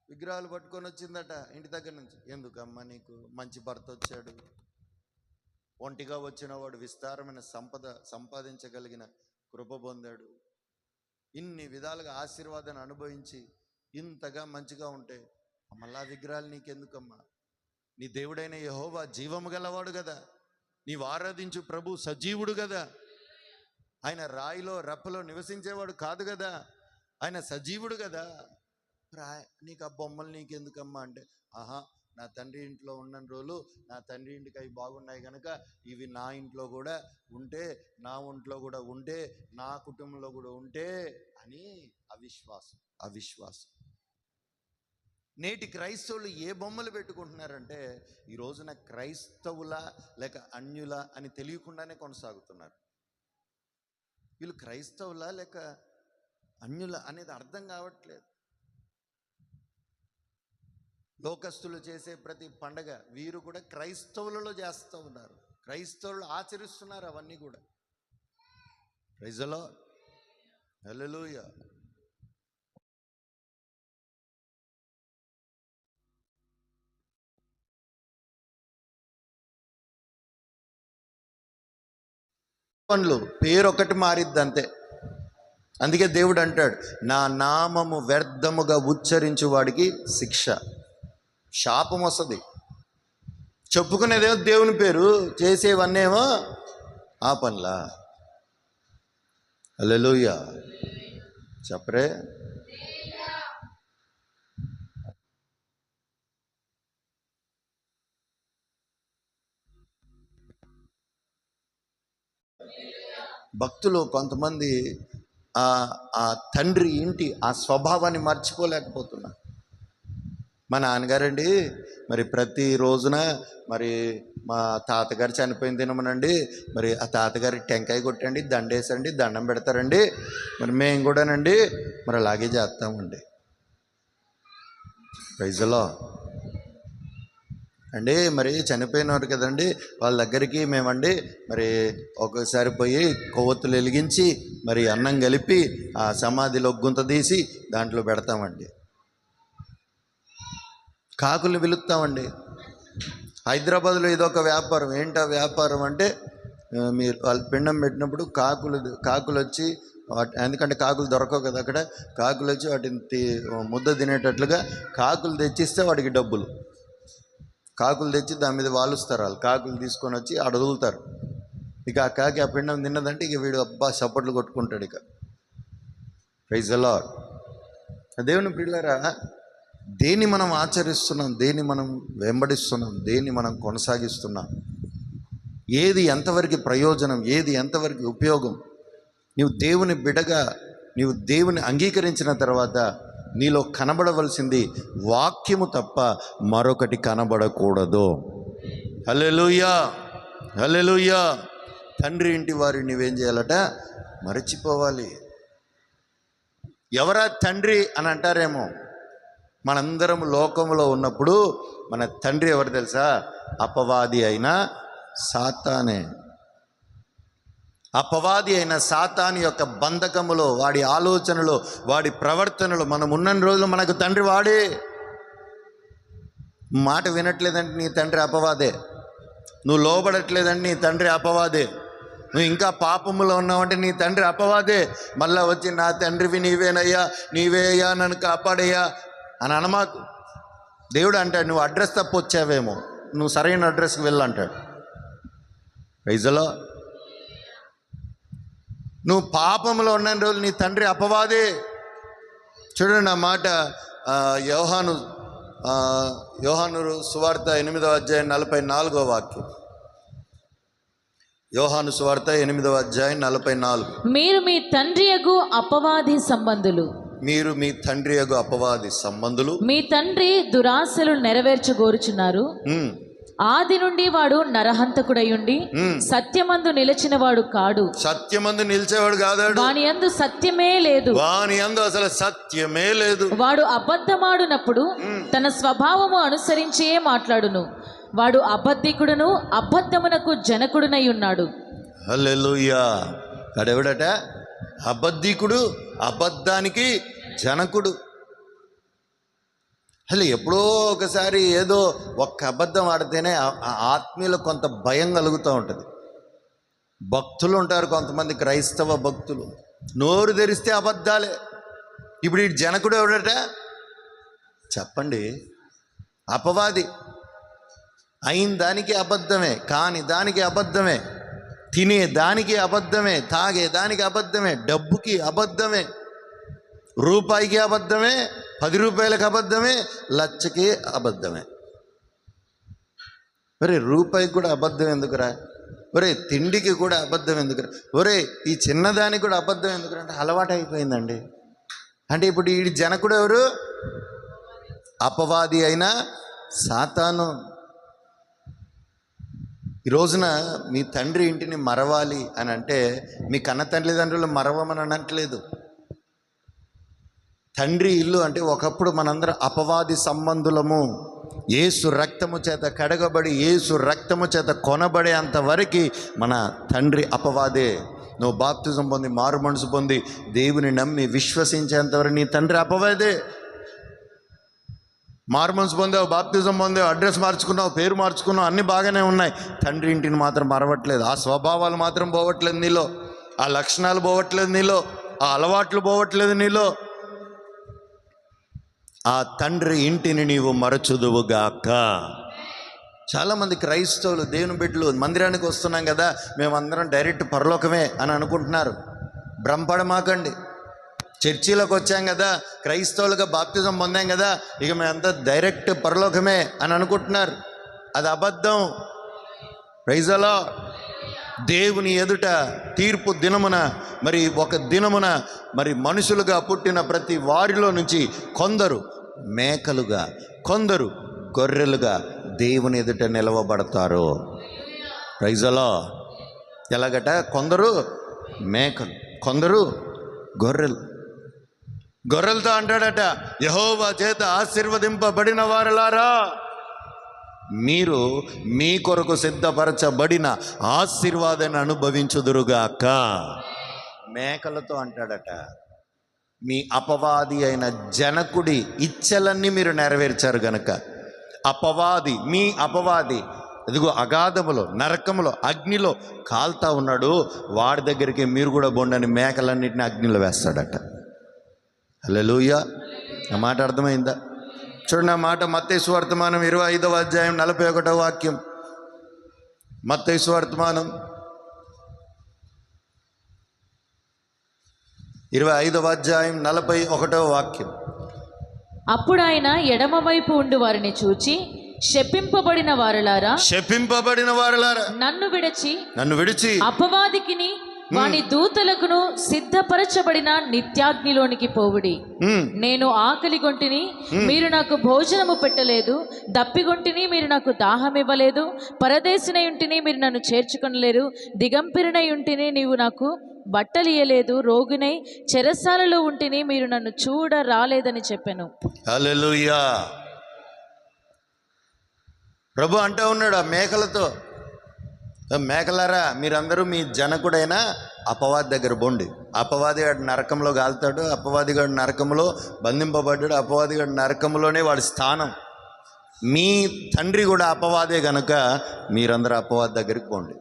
విగ్రహాలు పట్టుకొని వచ్చిందట ఇంటి దగ్గర నుంచి. ఎందుకమ్మా, నీకు మంచి భర్త వచ్చాడు, ఒంటిగా వచ్చినవాడు విస్తారమైన సంపాదించగలిగిన కృప పొందాడు, ఇన్ని విధాలుగా ఆశీర్వాదాన్ని అనుభవించి ఇంతగా మంచిగా ఉంటే మళ్ళా విగ్రహాలు నీకెందుకమ్మా? నీ దేవుడైన యెహోవా జీవము గలవాడు కదా, నీవు ఆరాధించు ప్రభు సజీవుడు కదా. ఆయన రాయిలో రెప్పలో నివసించేవాడు కాదు కదా, ఆయన సజీవుడు కదా. నీకు ఆ బొమ్మలు నీకెందుకమ్మా అంటే, ఆహా, నా తండ్రి ఇంట్లో ఉన్న రోజులు నా తండ్రి ఇంటికి అవి బాగున్నాయి కనుక ఇవి నా ఇంట్లో కూడా ఉంటే, నా ఒంట్లో కూడా ఉంటే, నా కుటుంబంలో కూడా ఉంటే అని అవిశ్వాసం. నేటి క్రైస్తవులు ఏ బొమ్మలు పెట్టుకుంటున్నారంటే, ఈ రోజున క్రైస్తవుల లేక అన్యుల అని తెలియకుండానే కొనసాగుతున్నారు. వీళ్ళు క్రైస్తవుల లేక అన్యుల అనేది అర్థం కావట్లేదు. లోకస్తులు చేసే ప్రతి పండగ వీరు కూడా క్రైస్తవులలో చేస్తూ ఉన్నారు, క్రైస్తవులు ఆచరిస్తున్నారు అవన్నీ కూడా. Praise the lord. హల్లెలూయా. పనులు పేరొకటి మారిద్ది అంతే. అందుకే దేవుడు అంటాడు, నా నామము వ్యర్థముగా ఉచ్చరించు వాడికి శిక్ష, శాపం వస్తుంది. చెప్పుకునేదేమో దేవుని పేరు, చేసేవన్నేమో ఆ పనులా. హల్లెలూయా. చెప్పరే. భక్తులు కొంతమంది ఆ తండ్రి ఇంటి ఆ స్వభావాన్ని మర్చిపోలేకపోతున్నారు. మా నాన్నగారండి మరి ప్రతి రోజున మరి మా తాతగారు చనిపోయిన దినమనండి మరి ఆ తాతగారి టెంకాయ కొట్టండి, దండేసండి, దండం పెడతారండి, మరి మేము కూడానండి మరి అలాగే చేస్తామండి. Praise the lord. అండి మరి చనిపోయినవారు కదండి, వాళ్ళ దగ్గరికి మేమండి మరి ఒకసారి పోయి కొవ్వొత్తులు వెలిగించి మరి అన్నం కలిపి ఆ సమాధిలో గుంత తీసి దాంట్లో పెడతామండి. కాకుల్ని పిలుస్తామండి. హైదరాబాద్లో ఇదొక వ్యాపారం. ఏంటా వ్యాపారం అంటే, మీరు వాళ్ళు పిండం పెట్టినప్పుడు కాకులు వచ్చి ఎందుకంటే కాకులు దొరకవు కదా అక్కడ, కాకులు వచ్చి వాటిని ముద్ద తినేటట్లుగా కాకులు తెచ్చిస్తే వాడికి డబ్బులు. కాకులు తెచ్చి దాని మీద వాలుస్తారు. వాళ్ళు కాకులు తీసుకొని వచ్చి అడుగుతారు. ఇక ఆ కాకి ఆ పిండం తిన్నదంటే ఇక వీడు అబ్బా చప్పట్లు కొట్టుకుంటాడు. ఇక ప్రైజ్ ది లార్డ్. దేవుని పిల్లరా, దేన్ని మనం ఆచరిస్తున్నాం, దేన్ని మనం వెంబడిస్తున్నాం, దేన్ని మనం కొనసాగిస్తున్నాం, ఏది ఎంతవరకు ప్రయోజనం, ఏది ఎంతవరకు ఉపయోగం, నీవు దేవుని బిడగా నీవు దేవుని అంగీకరించిన తర్వాత నీలో కనబడవలసింది వాక్యము తప్ప మరొకటి కనబడకూడదు. హల్లెలూయా, హల్లెలూయా. తండ్రి ఇంటి వారిని నువ్వేం చేయాలట? మరచిపోవాలి. ఎవరా తండ్రి అని అంటారేమో. మనందరం లోకంలో ఉన్నప్పుడు మన తండ్రి ఎవరు తెలుసా? అపవాది అయిన సాతానే. అపవాది అయిన సాతాను యొక్క బంధకములో, వాడి ఆలోచనలో, వాడి ప్రవర్తనలో మనం ఉన్న రోజులు మనకు తండ్రి వాడే. మాట వినట్లేదంటే నీ తండ్రి అపవాదే. నువ్వు లోబడట్లేదంటే నీ తండ్రి అపవాదే. నువ్వు ఇంకా పాపములో ఉన్నావంటే నీ తండ్రి అపవాదే. మళ్ళా వచ్చి నా తండ్రివి నీవేనయ్యా, నీవేయ్యా, నన్ను కాపాడయ్యా అని అనమాకు. దేవుడు అంటాడు, నువ్వు అడ్రస్ తప్పు వచ్చావేమో, నువ్వు సరైన అడ్రస్కి వెళ్ళంటాడు. ప్రైజ్లో నువ్వు పాపంలో ఉన్న రోజులు నీ తండ్రి అపవాదే. చూడండి ఆ మాట, యోహాను సువార్త 8వ అధ్యాయం 44వ వాక్యం. యోహాను సువార్త 8వ అధ్యాయం 44. మీరు మీ తండ్రియగు అపవాది సంబంధులు, మీరు మీ తండ్రియగు అపవాది సంబంధులు, మీ తండ్రి దురాశలు నెరవేర్చగోరుచున్నారు. ఆది నుండి వాడు నరహంతకుడయుండి సత్యమందు నిలిచినవాడు కాడు. సత్యమందు నిలిచేవాడు కాదాడు. వాని యందు సత్యమే లేదు. వాని యందు అసలు సత్యమే లేదు. వాడు అబద్ధమాడునప్పుడు తన స్వభావము అనుసరించే మాట్లాడును. వాడు అబద్ధికుడును అబద్ధమునకు జనకుడునై ఉన్నాడు. హల్లెలూయా. వాడెవడట? అబద్ధికుడు, అబద్ధానికి జనకుడు. అసలు ఎప్పుడో ఒకసారి ఏదో ఒక్క అబద్ధం ఆడితేనే ఆత్మీయులు కొంత భయం కలుగుతూ ఉంటుంది. భక్తులు ఉంటారు కొంతమంది, క్రైస్తవ భక్తులు, నోరు తెరిస్తే అబద్ధాలే. ఇప్పుడు ఈ జనకుడు ఎవడట చెప్పండి? అపవాది. అయిన దానికి అబద్ధమే, కాని దానికి అబద్ధమే, తినే దానికి అబద్ధమే, తాగే దానికి అబద్ధమే, డబ్బుకి అబద్ధమే, రూపాయికి అబద్ధమే, 10 రూపాయలకు అబద్ధమే, లక్షకి అబద్ధమే. ఒరే రూపాయికి కూడా అబద్ధం ఎందుకురా? ఒరే తిండికి కూడా అబద్ధం ఎందుకురా? ఒరే ఈ చిన్నదానికి కూడా అబద్ధం ఎందుకురా? అంటే అలవాటు అయిపోయిందండి. అంటే ఇప్పుడు ఈ జనకుడు ఎవరు? అపవాది అయిన సాతాను. ఈ రోజున మీ తండ్రి ఇంటిని మరవాలి అని అంటే మీ కన్న తల్లిదండ్రులు మరవమని అనట్లేదు. తండ్రి ఇల్లు అంటే ఒకప్పుడు మనందరం అపవాది సంబంధులము. యేసు రక్తము చేత కడగబడి యేసు రక్తము చేత కొనబడే అంతవరకు మన తండ్రి అపవాదే. నువ్వు బాప్తిజం పొంది మారు మనసు పొంది దేవుని నమ్మి విశ్వసించేంతవరకు నీ తండ్రి అపవాదే. మారు మనసు పొందావు, బాప్తిజం పొందావు, అడ్రస్ మార్చుకున్నావు, పేరు మార్చుకున్నావు, అన్నీ బాగానే ఉన్నాయి. తండ్రి ఇంటిని మాత్రం మరవట్లేదు. ఆ స్వభావాలు మాత్రం పోవట్లేదు నీలో, ఆ లక్షణాలు పోవట్లేదు నీలో, ఆ అలవాట్లు పోవట్లేదు నీలో. ఆ తండ్రి ఇంటిని నీవు మరచుదువుగాక. చాలామంది క్రైస్తవులు దేవుని బిడ్డలు మందిరానికి వస్తున్నాం కదా, మేమందరం డైరెక్ట్ పరలోకమే అని అనుకుంటున్నారు. భ్రమపడమాకండి. చర్చిలోకి వచ్చాం కదా, క్రైస్తవులుగా బాప్తిజం పొందాం కదా, ఇక మేమంతా డైరెక్ట్ పరలోకమే అని అనుకుంటున్నారు. అది అబద్ధం. Praise the lord. దేవుని ఎదుట తీర్పు దినమున ఒక దినమున మనుషులుగా పుట్టిన ప్రతి వారిలో నుంచి కొందరు మేకలుగా, కొందరు గొర్రెలుగా దేవుని ఎదుట నిలవబడతారు. Praise the lord. ఎలాగట? కొందరు మేకలు, కొందరు గొర్రెలు. గొర్రెలతో అంటాడట, యెహోవా చేత ఆశీర్వదింపబడిన వారలారా, మీరు మీ కొరకు సిద్ధపరచబడిన ఆశీర్వాదాన్ని అనుభవించుదురుగాక. మేకలతో అంటాడట, మీ అపవాది అయిన జనకుడి ఇచ్చలన్నీ మీరు నెరవేర్చారు గనక. అపవాది, మీ అపవాది ఇదిగో అగాధములో, నరకములో, అగ్నిలో కాల్తా ఉన్నాడు. వాడి దగ్గరికి మీరు కూడా బొండని మేకలన్నింటినీ అగ్నిలో వేస్తాడట. హల్లెలూయా. ఆ మాట అర్థమైందా? చూడండి ఆ మాట మత్తయి సువార్తమానం 25వ అధ్యాయం 41వ వాక్యం. మత్తయి సువార్తమానం 25వ అధ్యాయం 41వ వాక్యం. అప్పుడు ఆయన ఎడమ వైపు ఉండి వారిని చూచి, శపింపబడిన వారలారా, శపింపబడిన వారలారా, నన్ను విడిచి అపవాదికిని వాని దూతలకును సిద్ధపరచబడిన నిత్యాగ్నిలోనికి పోవుడి. నేను ఆకలిగొంటిని, మీరు నాకు భోజనము పెట్టలేదు. దప్పిగొంటిని, మీరు నాకు దాహం ఇవ్వలేదు. పరదేశినై ఉంటిని, మీరు నన్ను చేర్చుకొనలేరు. దిగంబరినై ఉంటిని, నీవు నాకు బట్టలు ఇయ్యలేదు. రోగినై చెరసాలలో ఉంటిని, మీరు నన్ను చూడ రాలేదని చెప్పాను. హల్లెలూయా. ప్రభు అంటూ ఉన్నాడు ఆ మేకలతో, మేకలారా మీరందరూ మీ జనకుడైన అపవాది దగ్గర బోండి. అపవాది గాడు నరకంలో కాలుతాడు, అపవాది గాడు నరకంలో బంధింపబడ్డాడు, అపవాది గాడు నరకంలోనే వాడి స్థానం. మీ తండ్రి కూడా అపవాదే గనుక మీరందరూ అపవాది దగ్గరికి పోండి.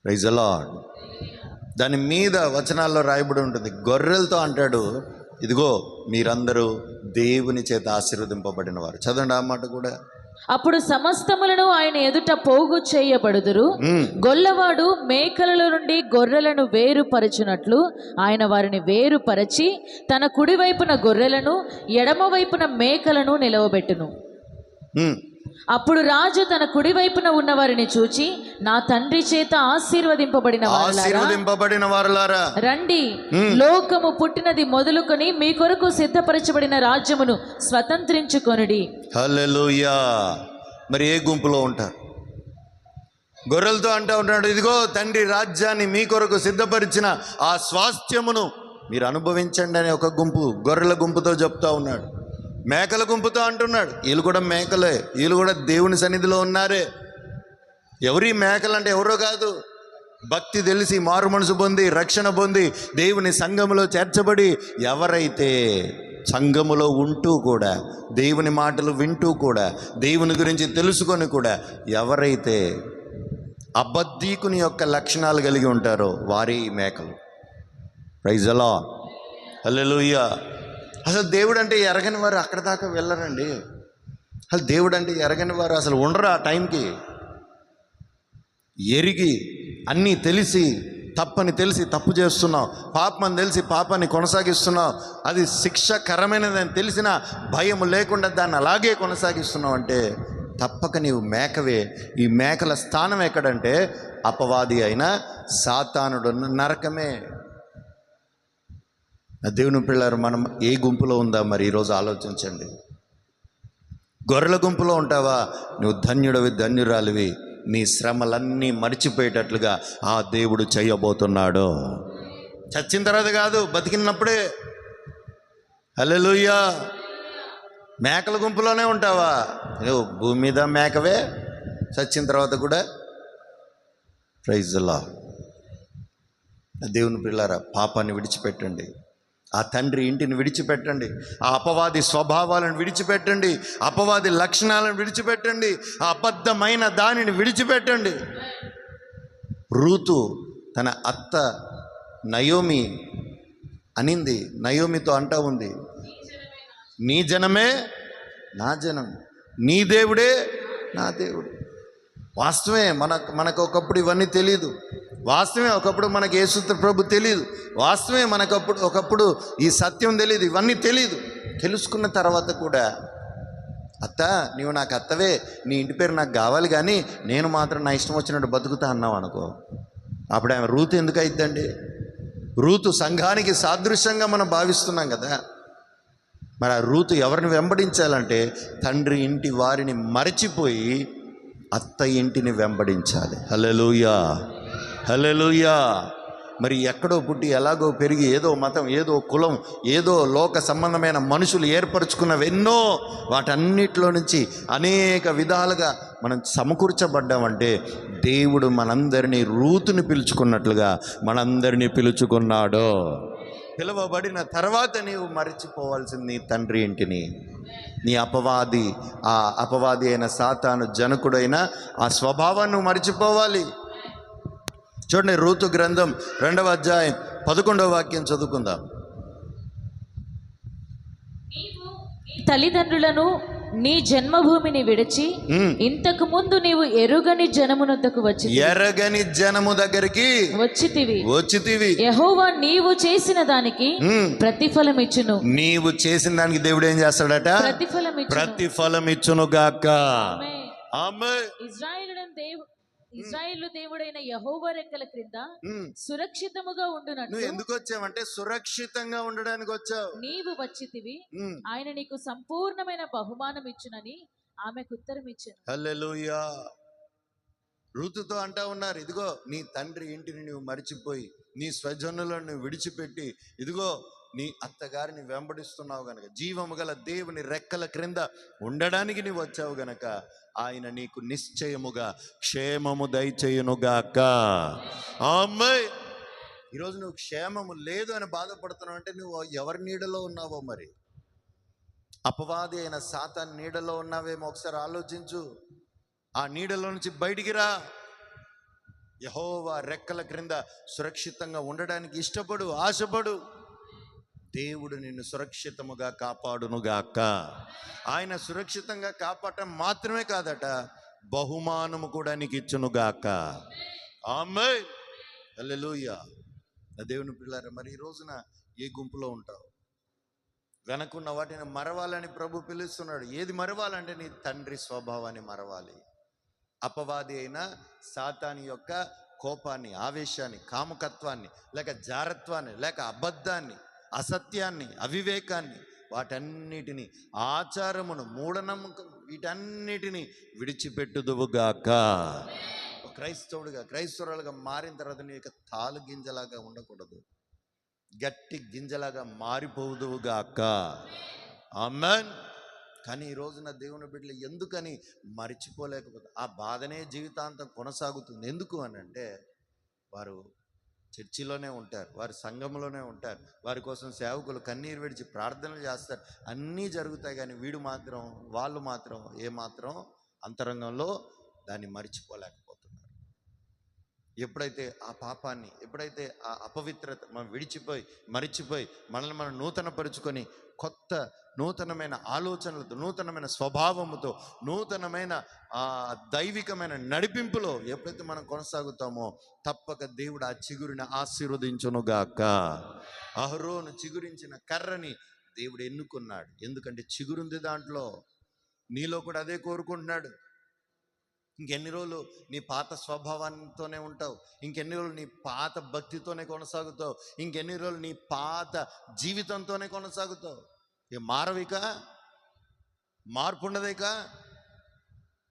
Praise the lord. దాని మీద వచనాల్లో రాయబడి ఉంటుంది, గొర్రెలతో అంటాడు, ఇదిగో మీరందరూ దేవుని చేత ఆశీర్వదింపబడిన వారు. చదవండి ఆ మాట కూడా. అప్పుడు సమస్తములను ఆయన ఎదుట పోగు చేయబడుదురు. గొల్లవాడు మేకలలో నుండి గొర్రెలను వేరుపరచునట్లు ఆయన వారిని వేరుపరచి తన కుడివైపున గొర్రెలను ఎడమ వైపున మేకలను నిలవబెట్టును. అప్పుడు రాజు తన కుడివైపున ఉన్న వారిని చూచి, నా తండ్రి చేత ఆశీర్వదింపబడిన వారులారా రండి, లోకము పుట్టినది మొదలుకొని మీ కొరకు సిద్ధపరచబడిన రాజ్యమును స్వతంత్రించుకొనుడి. హల్లెలూయా. మరి ఏ గుంపులో ఉంటారు? గొర్రెలతో అంటూ ఉన్నాడు, ఇదిగో తండ్రి రాజ్యాన్ని మీ కొరకు సిద్ధపరిచిన ఆ స్వాస్థ్యమును మీరు అనుభవించండి అని ఒక గుంపు, గొర్రెల గుంపుతో చెప్తా ఉన్నాడు. మేకల గుంపుతో అంటున్నాడు, వీళ్ళు కూడా మేకలే, వీళ్ళు కూడా దేవుని సన్నిధిలో ఉన్నారే. ఎవరి మేకలు అంటే ఎవరో కాదు, భక్తి తెలిసి మారు మనసు పొంది రక్షణ పొంది దేవుని సంఘములో చేర్చబడి ఎవరైతే సంఘములో ఉంటూ కూడా దేవుని మాటలు వింటూ కూడా దేవుని గురించి తెలుసుకొని కూడా ఎవరైతే అబద్ధీకుని యొక్క లక్షణాలు కలిగి ఉంటారో వారి మేకలు. Praise the lord. హల్లెలూయా. అసలు దేవుడు అంటే ఎరగని వారు అక్కడ దాకా వెళ్ళరండి. అసలు దేవుడు అంటే ఎరగని వారు అసలు ఉండరు ఆ టైంకి. ఎరిగి అన్నీ తెలిసి తప్పని తెలిసి తప్పు చేస్తున్నావు, పాపమని తెలిసి పాపాన్ని కొనసాగిస్తున్నావు, అది శిక్షకరమైనదని తెలిసిన భయం లేకుండా దాన్ని అలాగే కొనసాగిస్తున్నావు అంటే తప్పక నీవు మేకవే. ఈ మేకల స్థానం ఎక్కడంటే అపవాది అయిన సాతానుడు నరకమే. దేవుని పిల్లలు మనం ఏ గుంపులో ఉందా మరి ఈరోజు ఆలోచించండి. గొర్రెల గుంపులో ఉంటావా? నువ్వు ధన్యుడివి, ధన్యురాలివి. నీ శ్రమలన్నీ మర్చిపోయేటట్లుగా ఆ దేవుడు చేయబోతున్నాడు. చచ్చిన తర్వాత కాదు, బతికినప్పుడే. హల్లెలూయా. మేకల గుంపులోనే ఉంటావా? నువ్వు భూమి మీద మేకవే, చచ్చిన తర్వాత కూడా. Praise the lord. దేవుని పిల్లారా, పాపాన్ని విడిచిపెట్టండి, ఆ తండ్రి ఇంటిని విడిచిపెట్టండి, ఆ అపవాది స్వభావాలను విడిచిపెట్టండి, అపవాది లక్షణాలను విడిచిపెట్టండి, ఆ అబద్ధమైన దానిని విడిచిపెట్టండి. రూతు తన అత్త నయోమి అనింది, నయోమితో అంటా ఉంది, నీ జనమే నా జనం, నీ దేవుడే నా దేవుడు. వాస్తవమే, మనకు ఒకప్పుడు ఇవన్నీ తెలియదు. వాస్తవమే, ఒకప్పుడు మనకి యేసు ప్రభు తెలియదు. వాస్తవమే, ఒకప్పుడు ఈ సత్యం తెలియదు, ఇవన్నీ తెలియదు. తెలుసుకున్న తర్వాత కూడా అత్త నీవు నాకు అత్తవే, నీ ఇంటి పేరు నాకు కావాలి, కానీ నేను మాత్రం నా ఇష్టం వచ్చినట్టు బతుకుతా అన్నావు అనుకో, అప్పుడు ఆమె రూతు ఎందుకు అయిద్దండి? రూతు సంఘానికి సాదృశ్యంగా మనం భావిస్తున్నాం కదా. మరి ఆ రూతు ఎవరిని వెంబడించాలంటే తండ్రి ఇంటి వారిని మరచిపోయి అత్త ఇంటిని వెంబడించాలి. హల్లెలూయా. హల్లెలూయా. మరి ఎక్కడో పుట్టి ఎలాగో పెరిగి ఏదో మతం, ఏదో కులం, ఏదో లోక సంబంధమైన మనుషులు ఏర్పరచుకున్నవెన్నో, వాటన్నిటిలో నుంచి అనేక విధాలుగా మనం సమకూర్చబడ్డామంటే దేవుడు మనందరినీ రూతుని పిలుచుకున్నట్లుగా మనందరినీ పిలుచుకున్నాడు. పిలువబడిన తర్వాత నీవు మరిచిపోవాల్సింది నీ తండ్రి ఇంటిని, నీ అపవాది అయిన సాతాను జనకుడైన ఆ స్వభావాన్ని నువ్వు మరిచిపోవాలి. చూడండి, రూతు గ్రంథం 2వ అధ్యాయం 11వ వాక్యం చదువుకుందాం. తల్లిదండ్రులను నీ జన్మభూమిని విడిచి ఇంతకు ముందు నీవు ఎరుగని జనమునొద్దకు వచ్చి ఎరగని జనము దగ్గరికి వచ్చితివి. యెహోవా నీవు చేసిన దానికి ప్రతిఫలం ఇచ్చును. నీవు చేసిన దానికి దేవుడు ఏం చేస్తాడట? ప్రతిఫలం ఇచ్చును గాక. ఆమేన్. ఇశ్రాయేలు దేవుడైన యెహోవా రెక్కల క్రింద సురక్షితముగా నువ్వు ఉండునట్లు ఎందుకు వచ్చావంటే సురక్షితంగా ఉండడానికి వచ్చావు. నీవు వచ్చితివి, ఉమ్. ఆయన నీకు సంపూర్ణమైన బహుమానం ఇచ్చునని ఆమెకు ఉత్తరం ఇచ్చాను. హల్లెలూయా. రూతుతో అంటా ఉన్నారు, ఇదిగో నీ తండ్రి ఇంటిని నువ్వు మరిచిపోయి నీ స్వజనులను నువ్వు విడిచిపెట్టి ఇదిగో నీ అత్తగారిని వెంబడిస్తున్నావు గనక, జీవము గల దేవుని రెక్కల క్రింద ఉండడానికి నీవు వచ్చావు గనక ఆయన నీకు నిశ్చయముగా క్షేమము దయచేయునుగాక. ఆమేన్. ఈరోజు నువ్వు క్షేమము లేదు అని బాధపడుతున్నావు అంటే నువ్వు ఎవరి నీడలో ఉన్నావో మరి. అపవాది అయిన సాతాను నీడలో ఉన్నావేమో ఒకసారి ఆలోచించు. ఆ నీడలో నుంచి బయటికి రా. యెహోవా రెక్కల క్రింద సురక్షితంగా ఉండడానికి ఇష్టపడు, ఆశపడు. దేవుడు నిన్ను సురక్షితముగా కాపాడునుగాక. ఆయన సురక్షితంగా కాపాడటం మాత్రమే కాదట, బహుమానము కూడా నీకు ఇచ్చునుగాక. ఆమేన్. హల్లెలూయా. దేవుని పిల్లారా, మరి ఈ రోజున ఏ గుంపులో ఉంటావు? వెనకున్న వాటిని మరవాలని ప్రభు పిలుస్తున్నాడు. ఏది మరవాలంటే నీ తండ్రి స్వభావాన్ని మరవాలి. అపవాది అయిన సాతాని యొక్క కోపాన్ని, ఆవేశాన్ని, కాముకత్వాన్ని, లేక జారత్వాన్ని, లేక అబద్ధాన్ని, అసత్యాన్ని, అవివేకాన్ని, వాటన్నిటిని, ఆచారమును, మూఢనమ్మకం, వీటన్నిటిని విడిచిపెట్టుదువుగాక. క్రైస్తవుడిగా, క్రైస్తవురాలుగా మారిన తర్వాత నీ యొక్క తాలు గింజలాగా ఉండకూడదు, గట్టి గింజలాగా మారిపోదువుగాక. ఆమేన్. కానీ ఈ రోజున దేవుని బిడ్డలు ఎందుకని మరిచిపోలేకపోతే ఆ బాధనే జీవితాంతం కొనసాగుతుంది. ఎందుకు అని అంటే వారు చర్చిలోనే ఉంటారు, వారి సంఘంలోనే ఉంటారు, వారి కోసం సేవకులు కన్నీరు విడిచి ప్రార్థనలు చేస్తారు, అన్నీ జరుగుతాయి. కానీ వాళ్ళు మాత్రం ఏమాత్రం అంతరంగంలో దాన్ని మరిచిపోలేకపోతున్నారు. ఎప్పుడైతే ఆ పాపాన్ని, ఎప్పుడైతే ఆ అపవిత్రత మనం మరిచిపోయి మనల్ని మనం నూతనపరుచుకొని కొత్త నూతనమైన ఆలోచనలతో, నూతనమైన స్వభావముతో, నూతనమైన దైవికమైన నడిపింపులో ఎప్పుడైతే మనం కొనసాగుతామో తప్పక దేవుడు ఆ చిగురిని ఆశీర్వదించునుగాక. అహరోను చిగురించిన కర్రని దేవుడు ఎన్నుకున్నాడు. ఎందుకంటే చిగురుంది దాంట్లో. నీలో కూడా అదే కోరుకుంటున్నాడు. ఇంకెన్ని రోజులు నీ పాత స్వభావంతోనే ఉంటావు? ఇంకెన్ని రోజులు నీ పాత భక్తితోనే కొనసాగుతావు? ఇంకెన్ని రోజులు నీ పాత జీవితంతోనే కొనసాగుతావు? మారవిక, మార్పు ఉండదేక.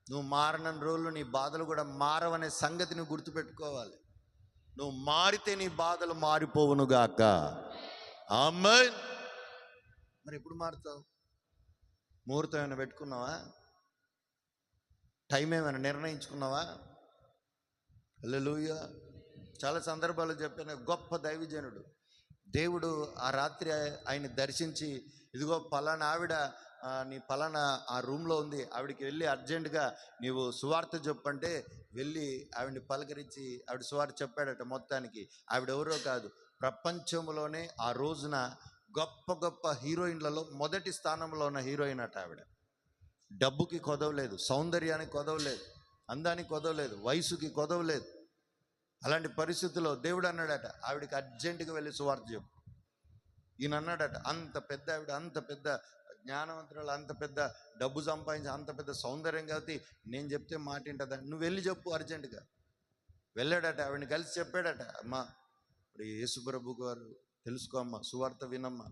నువ్వు మారని రోజులు నీ బాధలు కూడా మారవనే సంగతి నువ్వు గుర్తుపెట్టుకోవాలి. నువ్వు మారితే నీ బాధలు మారిపోవునుగాక. ఆమేన్. మరి ఎప్పుడు మారుతావు? ముహూర్తం ఏమైనా పెట్టుకున్నావా? టైం ఏమైనా నిర్ణయించుకున్నావా? హల్లెలూయా. చాలా సందర్భాలు చెప్పాను. గొప్ప దైవజనుడు, దేవుడు ఆ రాత్రి ఆయన దర్శించి, ఇదిగో పలానా ఆవిడ నీ పలానా ఆ రూమ్లో ఉంది, ఆవిడకి వెళ్ళి అర్జెంటుగా నీవు సువార్త చెప్పంటే వెళ్ళి ఆవిడని పలకరించి ఆవిడ సువార్త చెప్పాడట. మొత్తానికి ఆవిడ ఎవరో కాదు, ప్రపంచంలోనే ఆ రోజున గొప్ప గొప్ప హీరోయిన్లలో మొదటి స్థానంలో ఉన్న హీరోయిన్ అట ఆవిడ. డబ్బుకి కొదవలేదు, సౌందర్యానికి కొదవలేదు, అందానికి కొదవలేదు, వయసుకి కొదవలేదు. అలాంటి పరిస్థితుల్లో దేవుడు అన్నాడట, ఆవిడకి అర్జెంటుగా వెళ్ళి సువార్త చెప్పు. ఈయన అన్నాడట, అంత పెద్ద ఆవిడ, అంత పెద్ద జ్ఞానవంతురాలు, అంత పెద్ద డబ్బు సంపాదించి, అంత పెద్ద సౌందర్యం కాబట్టి నేను చెప్తే మాట వింటుందా, నువ్వు వెళ్ళి చెప్పు అర్జెంటుగా. వెళ్ళాడట, ఆవిడని కలిసి చెప్పాడట, అమ్మా ఇప్పుడు యేసుప్రభు గారు తెలుసుకో అమ్మా, సువార్త వినమ్మా,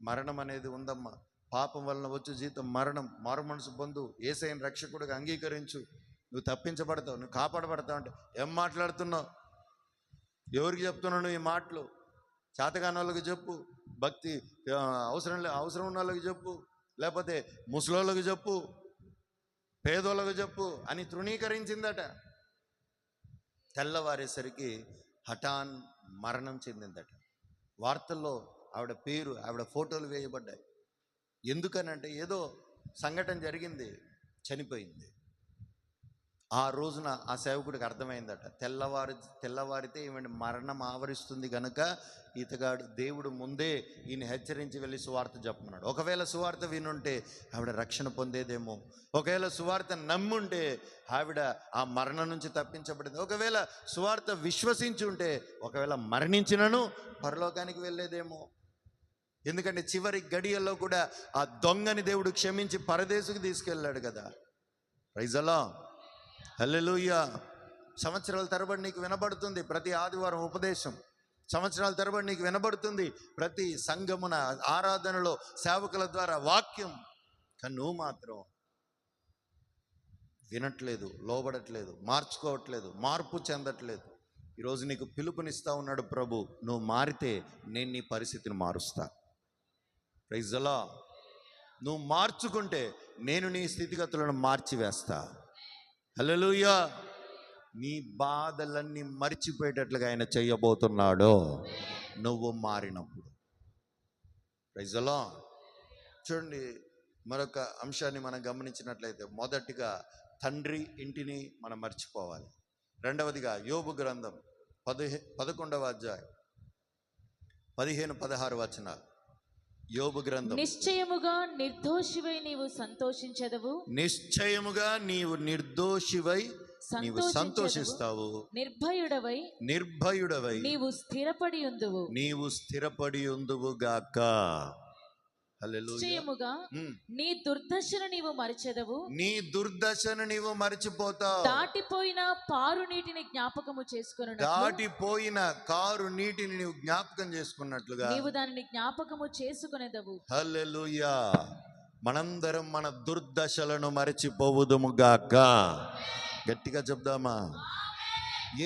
మరణం అనేది ఉందమ్మా, పాపం వలన వచ్చే జీతం మరణం, మారు మనసు పొందు, యేసయ్యను రక్షకుడిగా అంగీకరించు, నువ్వు తప్పించబడతావు, నువ్వు కాపాడబడతావు. అంటే ఏం మాట్లాడుతున్నావు? ఎవరికి చెప్తున్నావు నువ్వు ఈ మాటలు? చేతగాని వాళ్ళకి చెప్పు, భక్తి అవసరం ఉన్న వాళ్ళకి చెప్పు, లేకపోతే ముసలోళ్ళకి చెప్పు, పేదోళ్ళకి చెప్పు అని తృణీకరించిందట. తెల్లవారేసరికి హఠాన్ మరణం చెందిందట. వార్తల్లో ఆవిడ పేరు, ఆవిడ ఫోటోలు వేయబడ్డాయి. ఎందుకనంటే ఏదో సంఘటన జరిగింది, చనిపోయింది. ఆ రోజున ఆ సేవకుడికి అర్థమైందట, తెల్లవారితే ఈమె మరణం ఆవరిస్తుంది కనుక ఈతగాడు దేవుడు ముందే ఈయన హెచ్చరించి వెళ్ళి సువార్త చెప్పమన్నాడు. ఒకవేళ సువార్త వినుంటే ఆవిడ రక్షణ పొందేదేమో, ఒకవేళ సువార్త నమ్ముంటే ఆవిడ ఆ మరణం నుంచి తప్పించబడింది, ఒకవేళ సువార్త విశ్వసించి ఉంటే ఒకవేళ మరణించినను పరలోకానికి వెళ్ళేదేమో. ఎందుకంటే చివరి గడియల్లో కూడా ఆ దొంగని దేవుడు క్షమించి పరదేశుకు తీసుకెళ్ళాడు కదా. Praise the lord. హల్లెలూయా. సంవత్సరాల తరబడి నీకు వినబడుతుంది ప్రతి ఆదివారం ఉపదేశం, సంవత్సరాల తరబడి నీకు వినబడుతుంది ప్రతి సంఘమున ఆరాధనలో సేవకుల ద్వారా వాక్యం. కానీ నువ్వు మాత్రం వినట్లేదు, లోబడట్లేదు, మార్చుకోవట్లేదు, మార్పు చెందట్లేదు. ఈరోజు నీకు పిలుపునిస్తా ఉన్నాడు ప్రభు, నువ్వు మారితే నేను నీ పరిస్థితిని మారుస్తా. Praise the lord. నువ్వు మార్చుకుంటే నేను నీ స్థితిగతులను మార్చివేస్తా. హల్లెలూయా. నీ బాధలన్నీ మర్చిపోయేటట్లుగా ఆయన చేయబోతున్నాడు నువ్వు మారినప్పుడు. Praise the lord. చూడండి, మరొక అంశాన్ని మనం గమనించినట్లయితే, మొదటిగా తండ్రి ఇంటిని మనం మర్చిపోవాలి. రెండవదిగా యోబు గ్రంథం 11వ అధ్యాయం 15-16 వచనాలు. యోబు గ్రంథం. నిశ్చయముగా నిర్దోషివై నీవు సంతోషించెదవు, నిశ్చయముగా నీవు నిర్దోషివై నీవు సంతోషిస్తావు, నిర్భయుడవై నీవు స్థిరపడి ఉందువు గాక. నిశ్చయముగా నీ దుర్దశను నీవు మరిచెదవు, నీ దుర్దశను నీవు మరిచిపోతావు. దాటిపోయిన పారు నీటిని జ్ఞాపకము చేసుకుని, దాటిపోయిన కారు నీటిని నీవు జ్ఞాపకం చేసుకున్నట్లుగా నీవు దానిని జ్ఞాపకము చేసుకునేదవు. హల్లెలూయా. మనందరం మన దుర్దశలను మరిచిపోవుదుము గాక. గట్టిగా చెప్దామా?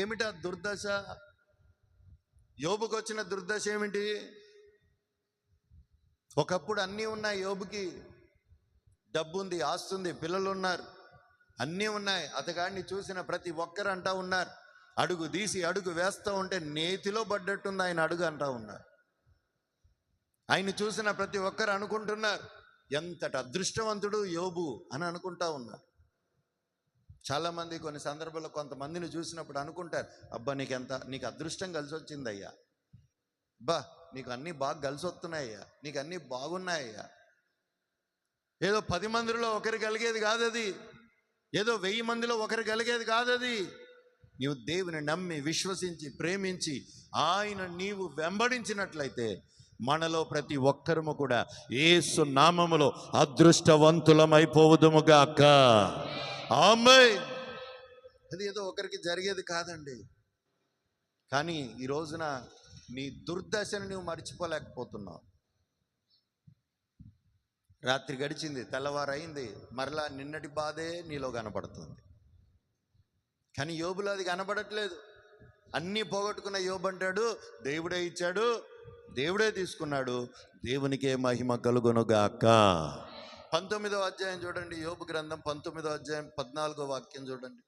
ఏమిటా దుర్దశ? యోబుకు వచ్చిన దుర్దశ ఏమిటి? ఒకప్పుడు అన్నీ ఉన్నాయి యోబుకి, డబ్బు ఉంది, ఆస్తుంది, పిల్లలు ఉన్నారు, అన్నీ ఉన్నాయి. అతగాడిని చూసిన ప్రతి ఒక్కరు అంటా ఉన్నారు, అడుగు తీసి అడుగు వేస్తూ ఉంటే నేతిలో పడ్డట్టుంది ఆయన అడుగు అంటా ఉన్నారు. ఆయన చూసిన ప్రతి ఒక్కరు అనుకుంటున్నారు, ఎంతటి అదృష్టవంతుడు యోబు అని అనుకుంటా ఉన్నారు. చాలామంది కొన్ని సందర్భాల్లో కొంతమందిని చూసినప్పుడు అనుకుంటారు, అబ్బా నీకు అదృష్టం కలిసి వచ్చిందయ్యా, బా నీకు అన్నీ బాగా కలిసి వస్తున్నాయ్యా, నీకు అన్నీ బాగున్నాయ్యా. ఏదో 10 మందిలో ఒకరు కలిగేది కాదది, ఏదో 1000 మందిలో ఒకరు కలిగేది కాదది. నీవు దేవుని నమ్మి విశ్వసించి ప్రేమించి ఆయన నీవు వెంబడించినట్లయితే మనలో ప్రతి ఒక్కరము కూడా యేసు నామములో అదృష్టవంతులమైపోవుదుముగాక. ఆమేన్. అది ఏదో ఒకరికి జరిగేది కాదండి. కానీ ఈ రోజున నీ దుర్దశను నువ్వు మర్చిపోలేకపోతున్నావు. రాత్రి గడిచింది, తెల్లవారైంది, మరలా నిన్నటి బాధే నీలో కనపడుతుంది. కానీ యోబులో అది కనపడట్లేదు. అన్నీ పోగొట్టుకున్న యోబు అంటాడు, దేవుడే ఇచ్చాడు, దేవుడే తీసుకున్నాడు, దేవునికే మహిమ కలుగునుగాక. 19వ అధ్యాయం చూడండి, యోబు గ్రంథం 19వ అధ్యాయం 14వ వాక్యం చూడండి.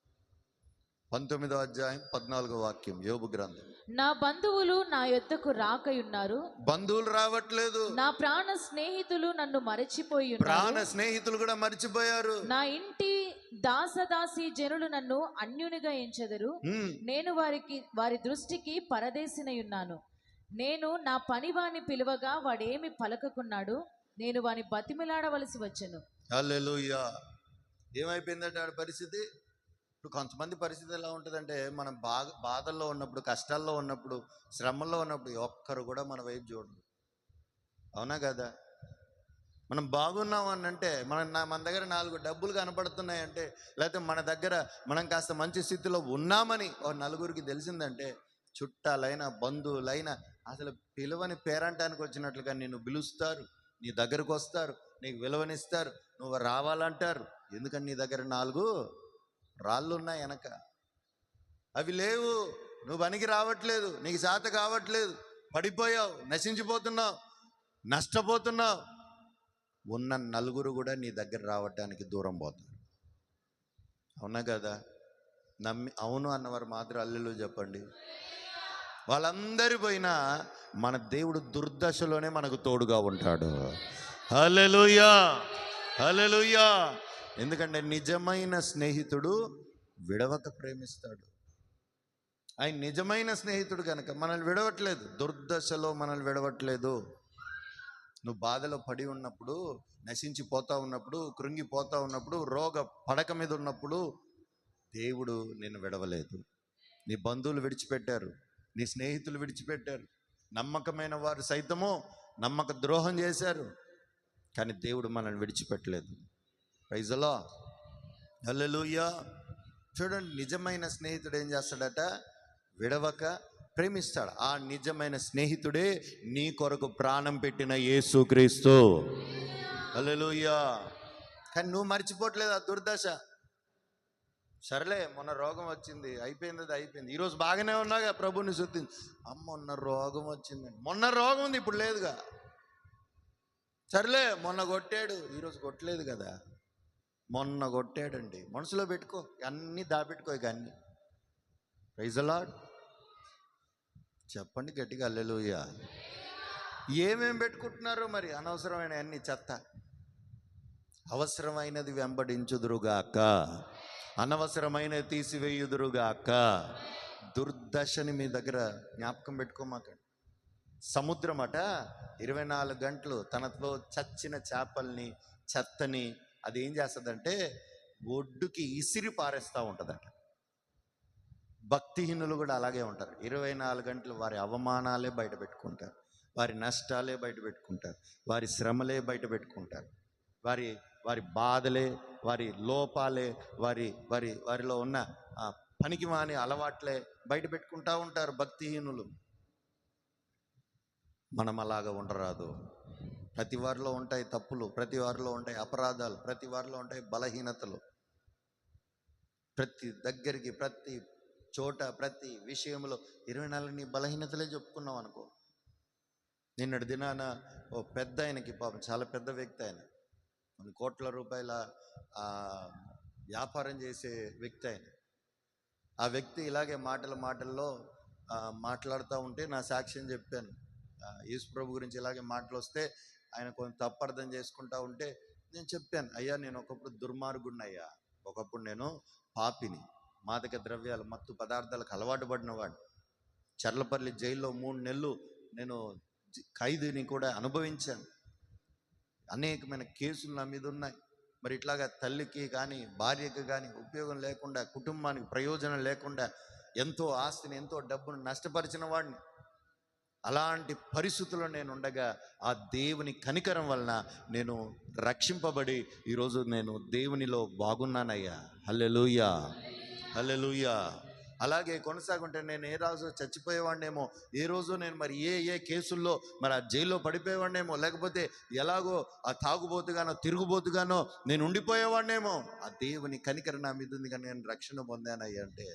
19వ అధ్యాయం 14వ వాక్యం యోబు గ్రంథం. నా బంధువులు నా యొద్దకు రాకయున్నారు, బంధువులు రావట్లేదు. నా ప్రాణ స్నేహితులు నన్ను మరచిపోయి ఉన్నారు, ప్రాణ స్నేహితులు కూడా మర్చిపోయారు. నా ఇంటి దాసదాసి జనులు నన్ను అన్యునిగా ఎంచెదరు, నేను వారి దృష్టికి పరదేశినై ఉన్నాను. నేను నా పనివాని పిలువగా వాడేమి పలకకున్నాడు, నేను వాని బతిమిలాడవలసి వచ్చెను. హల్లెలూయా. ఏమైపోయిందంటే ఆడ పరిస్థితి? ఇప్పుడు కొంతమంది పరిస్థితి ఎలా ఉంటుందంటే, మనం బాధల్లో ఉన్నప్పుడు, కష్టాల్లో ఉన్నప్పుడు, శ్రమల్లో ఉన్నప్పుడు ఒక్కరు కూడా మన వైపు చూడరు. అవునా కదా? మనం బాగున్నాం అని అంటే, మన దగ్గర 4 డబ్బులు కనపడుతున్నాయంటే, లేకపోతే మన దగ్గర మనం కాస్త మంచి స్థితిలో ఉన్నామని ఒక నలుగురికి తెలిసిందంటే, చుట్టాలైనా బంధువులైనా అసలు పిలువని పేరంటానికి వచ్చినట్లుగా నిన్ను పిలుస్తారు, నీ దగ్గరకు వస్తారు, నీకు విలువనిస్తారు, నువ్వు రావాలంటారు. ఎందుకని నీ దగ్గర 4 రాళ్ళు ఉన్నాయి వెనక, అవి లేవు, నువ్వు పనికి రావట్లేదు, నీకు చేత కావట్లేదు, పడిపోయావు, నశించిపోతున్నావు, నష్టపోతున్నావు. ఉన్న 4 కూడా నీ దగ్గర రావటానికి దూరం పోతారు. అవునా కదా? నమ్మి అవును అన్నవారు మాత్రం హల్లెలూయా చెప్పండి. వాళ్ళందరి పోయినా మన దేవుడు దుర్దశలోనే మనకు తోడుగా ఉంటాడు. హల్లెలూయా, హల్లెలూయా. ఎందుకంటే నిజమైన స్నేహితుడు విడవక ప్రేమిస్తాడు. ఆయన నిజమైన స్నేహితుడు కనుక మనల్ని విడవట్లేదు, దుర్దశలో మనల్ని విడవట్లేదు. నువ్వు బాధలో పడి ఉన్నప్పుడు, నశించిపోతా ఉన్నప్పుడు, కృంగిపోతా ఉన్నప్పుడు, రోగ పడక మీద ఉన్నప్పుడు దేవుడు నిన్ను విడవలేదు. నీ బంధువులు విడిచిపెట్టారు, నీ స్నేహితులు విడిచిపెట్టారు, నమ్మకమైన వారు సైతము నమ్మక ద్రోహం చేశారు, కానీ దేవుడు మనల్ని విడిచిపెట్టలేదు. Praise the lord. హల్లెలూయా. చూడండి, నిజమైన స్నేహితుడు ఏం చేస్తాడట? విడవక ప్రేమిస్తాడు. ఆ నిజమైన స్నేహితుడే నీ కొరకు ప్రాణం పెట్టిన యేసుక్రీస్తు. హల్లెలూయా. కానీ నువ్వు మర్చిపోవట్లేదు ఆ దుర్దశ. సరేలే, మొన్న రోగం వచ్చింది, అయిపోయింది, అది అయిపోయింది. ఈరోజు బాగానే ఉన్నాగా, ప్రభుని శుద్ధి. మొన్న రోగం వచ్చిందండి, మొన్న రోగం ఉంది, ఇప్పుడు లేదుగా. సరేలే, మొన్న కొట్టాడు, ఈరోజు కొట్టలేదు కదా. మొన్న కొట్టాడండి, మనసులో పెట్టుకో, అన్నీ దాపెట్టుకో. ఇక అన్నీ ప్రైజ్ ది లార్డ్ చెప్పండి గట్టిగా, హల్లెలూయా. ఏమేం పెట్టుకుంటున్నారో మరి, అనవసరమైన అన్ని చెత్త. అవసరమైనది వెంబడించుదురుగాక, అనవసరమైనది తీసివేయుదురుగాక. దుర్దశని మీ దగ్గర జ్ఞాపకం పెట్టుకోమాకండి. సముద్రం అట 24 గంటలు తనతో చచ్చిన చేపల్ని, చెత్తని అది ఏం చేస్తుందంటే ఒడ్డుకి ఇసిరి పారేస్తూ ఉంటుందట. భక్తిహీనులు కూడా అలాగే ఉంటారు. 24 గంటలు వారి అవమానాలే బయట పెట్టుకుంటారు, వారి నష్టాలే బయట పెట్టుకుంటారు, వారి శ్రమలే బయట పెట్టుకుంటారు, వారి వారి బాధలే, వారి లోపాలే, వారిలో ఉన్న పనికిమాని అలవాట్లే బయట పెట్టుకుంటూ ఉంటారు భక్తిహీనులు. మనం అలాగా ఉండరాదు. ప్రతి వారిలో ఉంటాయి తప్పులు, ప్రతి వారిలో ఉంటాయి అపరాధాలు, ప్రతి వారిలో ఉంటాయి బలహీనతలు. ప్రతి దగ్గరికి, ప్రతి చోట, ప్రతి విషయంలో 24 నీ బలహీనతలే చెప్పుకున్నావు అనుకో. నిన్నటి దినాన ఓ పెద్ద ఆయనకి, పాపం చాలా పెద్ద వ్యక్తి, ఆయన కొన్ని కోట్ల రూపాయల వ్యాపారం చేసే వ్యక్తి ఆయన. ఆ వ్యక్తి ఇలాగే మాటల్లో మాట్లాడుతూ ఉంటే నా సాక్ష్యం చెప్పాను. యేసు ప్రభు గురించి ఇలాగే మాటలు వస్తే ఆయన కొంచెం తప్పర్థం చేసుకుంటా ఉంటే నేను చెప్పాను, అయ్యా నేను ఒకప్పుడు దుర్మార్గుడిని అయ్యా, ఒకప్పుడు నేను పాపిని, మాదక ద్రవ్యాలు, మత్తు పదార్థాలకు అలవాటు పడినవాడిని. చర్లపల్లి జైల్లో 3 నెలలు నేను ఖైదీని కూడా అనుభవించాను. అనేకమైన కేసులు నా మీద ఉన్నాయి. మరి ఇట్లాగా తల్లికి కానీ, భార్యకి కానీ ఉపయోగం లేకుండా, కుటుంబానికి ప్రయోజనం లేకుండా ఎంతో ఆస్తిని, ఎంతో డబ్బును నష్టపరిచిన వాడిని. అలాంటి పరిస్థితుల్లో నేను ఉండగా ఆ దేవుని కనికరం వలన నేను రక్షింపబడి ఈరోజు నేను దేవునిలో బాగున్నానయ్యా. హల్లెలూయా, హల్లెలూయా. అలాగే కొనసాగుంటే నేను ఏ రోజు చచ్చిపోయేవాడినేమో, ఏ రోజు నేను మరి ఏ కేసుల్లో మరి ఆ జైల్లో పడిపోయేవాడినేమో, లేకపోతే ఎలాగో ఆ తాగుబోతుగానో తిరుగుబోతుగానో నేను ఉండిపోయేవాడినేమో. ఆ దేవుని కనికరం నా మీద ఉంది కానీ నేను రక్షణ పొందానయ్యా అంటే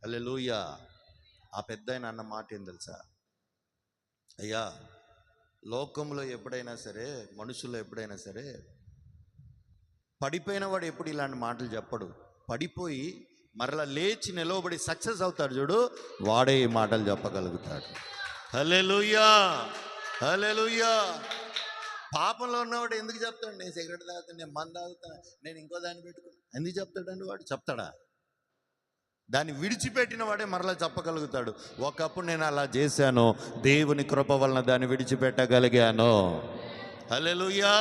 హల్లెలూయా. ఆ పెద్ద ఆయన అన్న మాట ఏం తెలుసా? అయ్యా, లోకంలో ఎప్పుడైనా సరే, మనుషుల్లో ఎప్పుడైనా సరే పడిపోయిన వాడు ఎప్పుడు ఇలాంటి మాటలు చెప్పడు. పడిపోయి మరలా లేచి నిలవబడి సక్సెస్ అవుతాడు చూడు, వాడే ఈ మాటలు చెప్పగలుగుతాడు. హల్లెలూయా, హల్లెలూయా. పాపంలో ఉన్నవాడు ఎందుకు చెప్తాడు? నేను సిగరెట్ తాగుతాను, నేను మందు తాగుతాను, నేను ఇంకో దాన్ని పెట్టుకున్నాను, ఎందుకు చెప్తాడండి వాడు? చెప్తాడా? దాన్ని విడిచిపెట్టిన వాడే మరలా చెప్పగలుగుతాడు, ఒకప్పుడు నేను అలా చేశాను, దేవుని కృప వలన దాన్ని విడిచిపెట్టగలిగాను. హల్లెలూయా,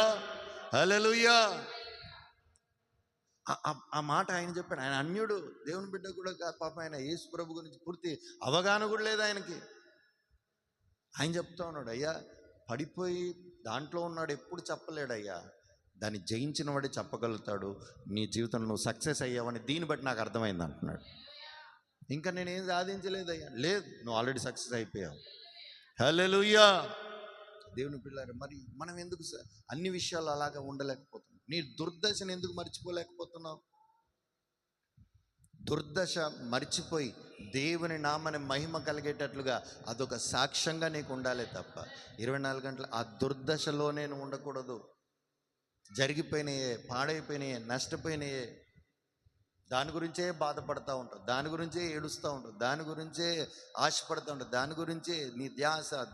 హల్లెలూయా. ఆ మాట ఆయన చెప్పాడు. ఆయన అన్యుడు, దేవుని బిడ్డ కూడా కాదు పాపం. ఆయన యేసు ప్రభు గురించి పూర్తి అవగాహన కూడా లేదు ఆయనకి. ఆయన చెప్తా ఉన్నాడు, అయ్యా పడిపోయి దాంట్లో ఉన్నాడు, ఎప్పుడు చెప్పలేడయ్యా, దాన్ని జయించిన వాడే చెప్పగలుగుతాడు. నీ జీవితంలో నువ్వు సక్సెస్ అయ్యావని దీన్ని బట్టి నాకు అర్థమైంది అంటున్నాడు. ఇంకా నేనేం సాధించలేదయ్యా. లేదు, నువ్వు ఆల్రెడీ సక్సెస్ అయిపోయావు. హల్లెలూయా. దేవుని పిల్లారు, మరి మనం ఎందుకు అన్ని విషయాలు అలాగా ఉండలేకపోతున్నాం? నీ దుర్దశను ఎందుకు మర్చిపోలేకపోతున్నావు? దుర్దశ మర్చిపోయి దేవుని నామని మహిమ కలిగేటట్లుగా అదొక సాక్ష్యంగా నీకు ఉండాలి తప్ప 24 గంటలు ఆ దుర్దశలో నేను ఉండకూడదు. జరిగిపోయినాయే, పాడైపోయినాయే, నష్టపోయినాయే, దాని గురించే బాధపడుతూ ఉంటావు, దాని గురించే ఏడుస్తూ ఉంటావు, దాని గురించే ఆశపడుతూ ఉంటావు, దాని గురించే నీ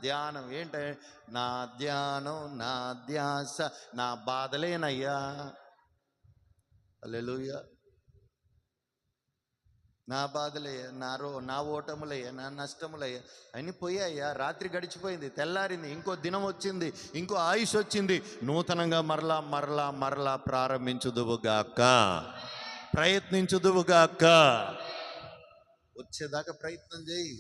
ధ్యానం ఏంటంటే నా ధ్యానం, నా ధ్యాస నా బాధలేనయ్యా. హల్లెలూయా. నా బాధలయ్యా, నా ఓటములయ్యా, నా నష్టములయ్యా అన్నీ పోయాయ్యా. రాత్రి గడిచిపోయింది, తెల్లారింది, ఇంకో దినం వచ్చింది, ఇంకో ఆయుష్ వచ్చింది. నూతనంగా మరలా ప్రారంభించుదువుగాక, ప్రయత్నించుదువుగాక. వచ్చేదాకా ప్రయత్నం చేయి.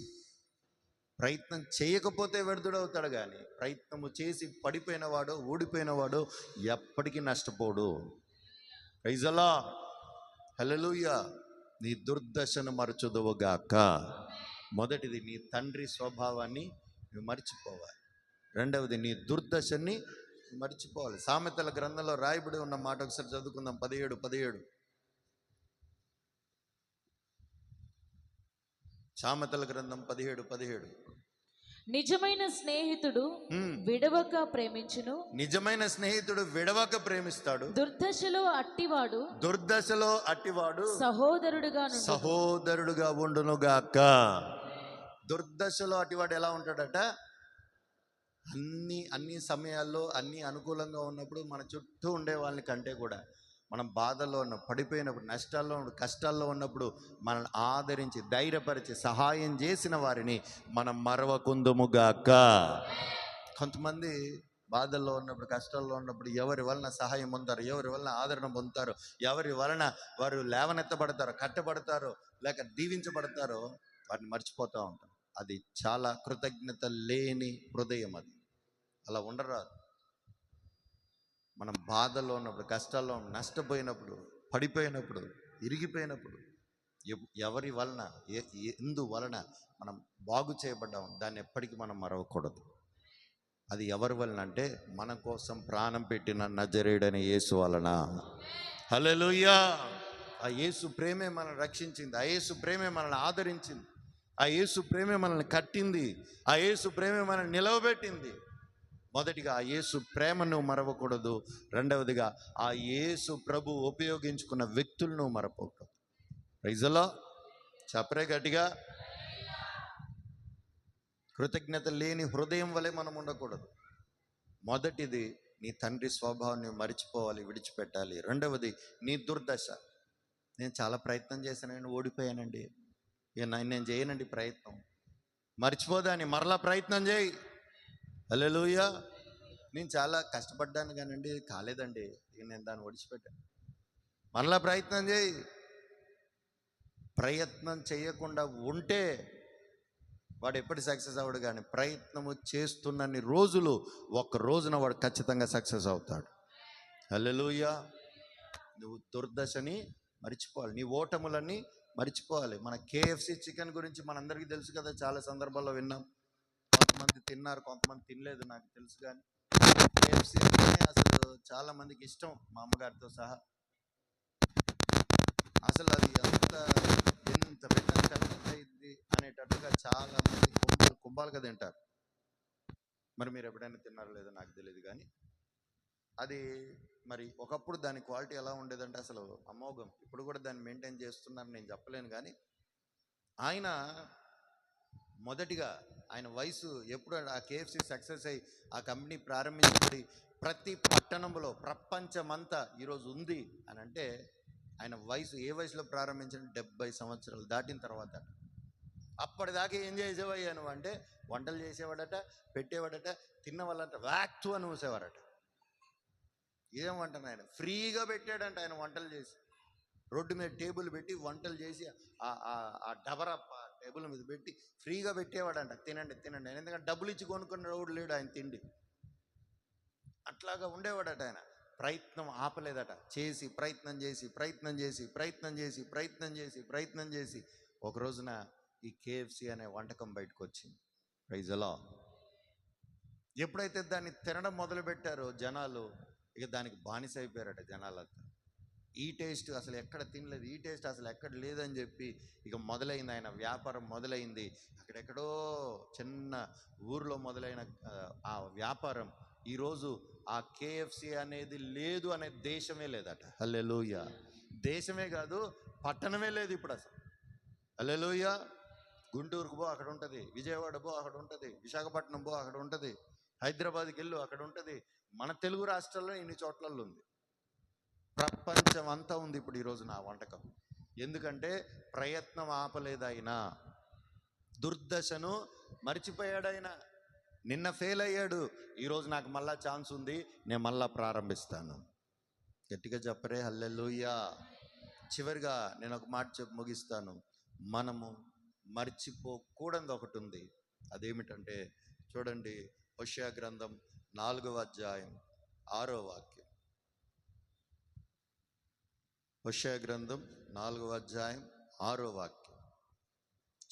ప్రయత్నం చేయకపోతే వ్యర్థుడవుతాడు కానీ ప్రయత్నము చేసి పడిపోయినవాడు, ఊడిపోయినవాడు ఎప్పటికీ నష్టపోడు. ప్రైజ్ ది లార్డ్, హల్లెలూయా. నీ దుర్దశను మరచుదువుగాక. మొదటిది నీ తండ్రి స్వభావాన్ని నువ్వు మర్చిపోవాలి. రెండవది నీ దుర్దశని మర్చిపోవాలి. సామెతల గ్రంథంలో రాయబడి ఉన్న మాట ఒకసారి చదువుకుందాం. 17 సామెతల గ్రంథం 17. నిజమైన స్నేహితుడు విడవక ప్రేమించును. నిజమైన స్నేహితుడు విడవక ప్రేమిస్తాడు. దుర్దశలో అట్టివాడు సహోదరుడుగా ఉండునుగాక. దుర్దశలో అట్టివాడు ఎలా ఉంటాడట? అన్ని సమయాల్లో అన్ని అనుకూలంగా ఉన్నప్పుడు మన చుట్టూ ఉండే వాళ్ళని కంటే కూడా మనం బాధల్లో ఉన్న, పడిపోయినప్పుడు, నష్టాల్లో ఉన్న, కష్టాల్లో ఉన్నప్పుడు మనల్ని ఆదరించి ధైర్యపరిచి సహాయం చేసిన వారిని మనం మరవకుందుముగాక. కొంతమంది బాధల్లో ఉన్నప్పుడు, కష్టాల్లో ఉన్నప్పుడు ఎవరి వలన సహాయం పొందుతారు, ఎవరి వలన ఆదరణ పొందుతారు, ఎవరి వలన వారు లేవనెత్తబడతారో, కట్టబడతారో, లేక దీవించబడతారో వారిని మర్చిపోతూ ఉంటారు. అది చాలా కృతజ్ఞత లేని హృదయం. అది అలా ఉండరాదు. మనం బాధల్లో ఉన్నప్పుడు, కష్టాల్లో నష్టపోయినప్పుడు, పడిపోయినప్పుడు, ఇరిగిపోయినప్పుడు, ఎవరి వలన ఎందువలన మనం బాగు చేయబడ్డాం దాన్ని ఎప్పటికీ మనం మరవకూడదు. అది ఎవరి వలన అంటే మన కోసం ప్రాణం పెట్టిన నజరేయుడైన యేసు వలన. హల్లెలూయా. ఆ యేసు ప్రేమే మనల్ని రక్షించింది. ఆ యేసు ప్రేమే మనల్ని ఆదరించింది. ఆ యేసు ప్రేమే మనల్ని కట్టింది. ఆ యేసు ప్రేమే మనల్ని నిలవబెట్టింది. మొదటిగా ఆ యేసు ప్రేమను మరవకూడదు. రెండవదిగా ఆ యేసు ప్రభు ఉపయోగించుకున్న వ్యక్తులను మరవకూడదు. Praise the lord. చెప్పరే గట్టిగా. కృతజ్ఞత లేని హృదయం వలె మనం ఉండకూడదు. మొదటిది నీ తండ్రి స్వభావాన్ని మరిచిపోవాలి, విడిచిపెట్టాలి. రెండవది నీ దుర్దశ. నేను చాలా ప్రయత్నం చేశానండి, ఓడిపోయానండి, నేను చేయనండి ప్రయత్నం. మర్చిపోదాన్ని, మరలా ప్రయత్నం చేయి. హల్లెలూయా. నేను చాలా కష్టపడ్డాను కానండి, కాలేదండి, నేను దాన్ని విడిచిపెట్టాను. మరలా ప్రయత్నం చేయి. ప్రయత్నం చేయకుండా ఉంటే వాడు ఎప్పటి సక్సెస్ అవ్వడు. కానీ ప్రయత్నము చేస్తున్నన్ని రోజులు ఒక్క రోజున వాడు ఖచ్చితంగా సక్సెస్ అవుతాడు. హల్లెలూయా. నువ్వు దుర్దశని మర్చిపోవాలి, నీ ఓటములన్నీ మర్చిపోవాలి. మన KFC చికెన్ గురించి మనందరికీ తెలుసు కదా, చాలా సందర్భాల్లో విన్నాం. కొంతమంది తిన్నారు, కొంతమంది తినలేదు, నాకు తెలుసు. కానీ KFC అంటే అసలు చాలా మందికి ఇష్టం, మా అమ్మగారితో సహా. అసలు అది ఎంత పెట్టింది అనేటట్టుగా చాలా మంది కుంభాలుగా తింటారు. మరి మీరు ఎప్పుడైనా తిన్నారో లేదో నాకు తెలియదు. కానీ అది మరి ఒకప్పుడు దాని క్వాలిటీ ఎలా ఉండేదంటే అసలు అమోఘం. ఇప్పుడు కూడా దాన్ని మెయింటైన్ చేస్తున్నారని నేను చెప్పలేను. కానీ ఆయన మొదటిగా ఆయన వయసు ఎప్పుడు ఆ KFC సక్సెస్ అయ్యి ఆ కంపెనీ ప్రారంభించబడి ప్రతి పట్టణంలో ప్రపంచమంతా ఈరోజు ఉంది అని అంటే ఆయన వయసు ఏ వయసులో ప్రారంభించిన 70 సంవత్సరాలు దాటిన తర్వాత. అప్పటిదాకా ఏం చేసేవయ్యా నువ్వు అంటే వంటలు చేసేవాడట, పెట్టేవాడట, తిన్న వాళ్ళంట వ్యాక్తు అని ఊసేవారట. ఏం వంటను ఆయన ఫ్రీగా పెట్టాడంట. ఆయన వంటలు చేసి రోడ్డు మీద టేబుల్ పెట్టి వంటలు చేసి ఆ డబరా టేబుల్ మీద పెట్టి ఫ్రీగా పెట్టేవాడంట. తినండి తినండి. ఎందుకంటే డబ్బులు ఇచ్చి కొనుక్కున్న రోడ్డు లేడు ఆయన తిండి. అట్లాగా ఉండేవాడట ఆయన. ప్రయత్నం ఆపలేదట. చేసి ప్రయత్నం చేసి ఒక రోజున ఈ KFC అనే వంటకం బయటకు వచ్చింది. Praise the lord. ఎప్పుడైతే దాన్ని తినడం మొదలు పెట్టారో జనాలు ఇక దానికి బానిస అయిపోయారట. జనాలంతా ఈ టేస్ట్ అసలు ఎక్కడ తినలేదు, ఈ టేస్ట్ అసలు ఎక్కడ లేదని చెప్పి ఇక మొదలైంది ఆయన వ్యాపారం. మొదలైంది అక్కడెక్కడో చిన్న ఊర్లో మొదలైన ఆ వ్యాపారం ఈరోజు ఆ KFC అనేది లేదు అనే దేశమే లేదట. హల్లెలూయా. దేశమే కాదు, పట్టణమే లేదు ఇప్పుడు అసలు. హల్లెలూయా. గుంటూరుకు పో అక్కడ ఉంటుంది, విజయవాడ పో అక్కడ ఉంటుంది, విశాఖపట్నం పో అక్కడ ఉంటుంది, హైదరాబాద్కి వెళ్ళు అక్కడ ఉంటుంది. మన తెలుగు రాష్ట్రాల్లో ఇన్ని చోట్లలో ఉంది. ప్రపంచం అంతా ఉంది ఇప్పుడు ఈరోజు నా వంటకం. ఎందుకంటే ప్రయత్నం ఆపలేదైనా, దుర్దశను మర్చిపోయాడైనా. నిన్న ఫెయిల్ అయ్యాడు, ఈరోజు నాకు మళ్ళా ఛాన్స్ ఉంది, నేను మళ్ళా ప్రారంభిస్తాను. గట్టిగా చెప్పరే హల్లెలూయా. చివరిగా నేను ఒక మాట చెప్పి ముగిస్తాను. మనము మర్చిపోకూడదు ఒకటి ఉంది. అదేమిటంటే చూడండి, హోషేయ గ్రంథం 4వ అధ్యాయం 6వ వాక్యం. హోషేయ గ్రంథం 4వ అధ్యాయం 6వ వాక్యం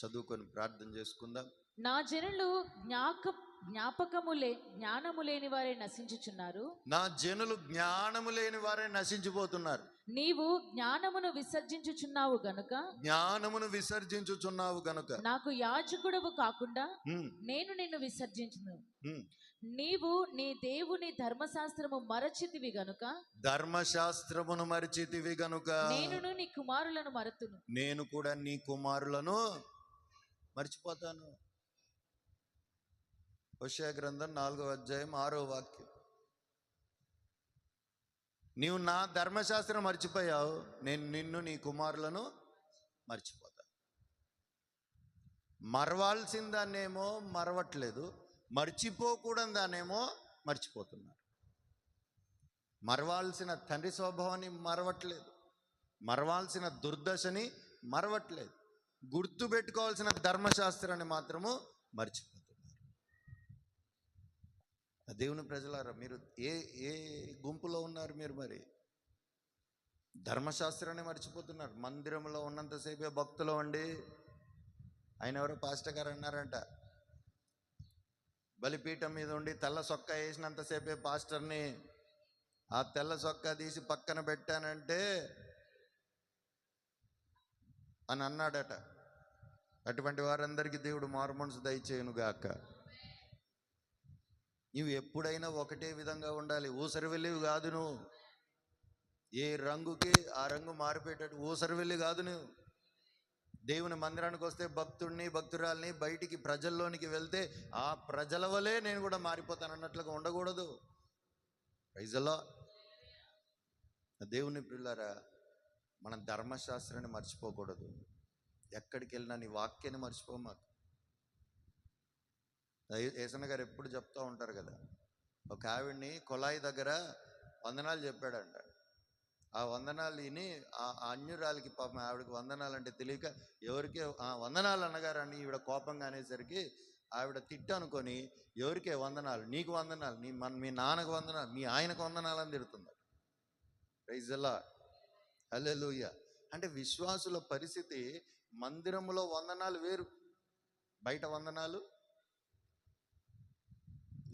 చదువుకొని ప్రార్థన చేసుకుందాం. నా జనులు జ్ఞానము లేని వారే నశించుచున్నారు. నా జనులు జ్ఞానము లేని వారే నశించిపోతున్నారు. నీవు జ్ఞానమును విసర్జించుచున్నావు గనుక నాకు యాజకుడవు కాకుండా నేను నిన్ను విసర్జించును. నీవు నీ దేవుని ధర్మశాస్త్రము మరచితివి గనుక నేనును నీ కుమారులను మరతును. నేను కూడా నీ కుమారులను మర్చిపోతాను. హోషేయ గ్రంథం 4వ అధ్యాయం 6వ వాక్యం. నీవు నా ధర్మశాస్త్రం మర్చిపోయావు, నేను నిన్ను నీ కుమారులను మర్చిపోతాను. మరవాల్సిన దాన్నేమో మరవట్లేదు, మర్చిపోకూడని దాన్నేమో మర్చిపోతున్నారు. మరవాల్సిన తండ్రి స్వభావాన్ని మరవట్లేదు, మరవాల్సిన దుర్దశని మరవట్లేదు, గుర్తు పెట్టుకోవాల్సిన ధర్మశాస్త్రాన్ని మాత్రము మర్చిపోతున్నారు. దేవుని ప్రజలారా, మీరు ఏ గుంపులో ఉన్నారు? మీరు మరి ధర్మశాస్త్రాన్ని మర్చిపోతున్నారు. మందిరంలో ఉన్నంతసేపే భక్తులు అండి. ఆయన ఎవరో పాస్టర్ గారు అన్నారంట, బలిపీఠం మీద ఉండి తెల్ల సొక్కా వేసినంతసేపే పాస్టర్ని, ఆ తెల్ల సొక్కా తీసి పక్కన పెట్టానంటే అని అన్నాడట. అటువంటి వారందరికీ దేవుడు మారుమనసు దయచేయును గాక. నువ్వు ఎప్పుడైనా ఒకటే విధంగా ఉండాలి. ఊసరి వెళ్ళివి కాదు నువ్వు. ఏ రంగుకి ఆ రంగు మారిపోయేటట్టు ఊసరి వెళ్ళి కాదు నువ్వు. దేవుని మందిరానికి వస్తే భక్తుడిని భక్తురాల్ని బయటికి ప్రజల్లోనికి వెళ్తే ఆ ప్రజల వలె నేను కూడా మారిపోతాను అన్నట్లుగా ఉండకూడదు. ప్రైజలా దేవుని పిల్లారా, మనం ధర్మశాస్త్రాన్ని మర్చిపోకూడదు. ఎక్కడికి వెళ్ళినా నీ వాక్యాన్ని మర్చిపోమాకు. ఏసన్న గారు ఎప్పుడు చెప్తూ ఉంటారు కదా, ఒక ఆవిడ్ని కొలాయి దగ్గర వందనాలు చెప్పాడంట. ఆ వందనాలు విని ఆ అన్యురాలికి పాపం ఆవిడకి వందనాలు అంటే తెలియక ఎవరికే వందనాలు అన్నగారని ఈవిడ కోపంగా అనేసరికి ఆవిడ తిట్టు అనుకొని, ఎవరికే వందనాలు, నీకు వందనాలు, మీ నాన్నకు వందనాలు, మీ ఆయనకు వందనాలు అని తిడుతుంది. ప్రైజ్ ది లార్డ్, హల్లెలూయా. అంటే విశ్వాసుల పరిస్థితి, మందిరములో వందనాలు వేరు, బయట వందనాలు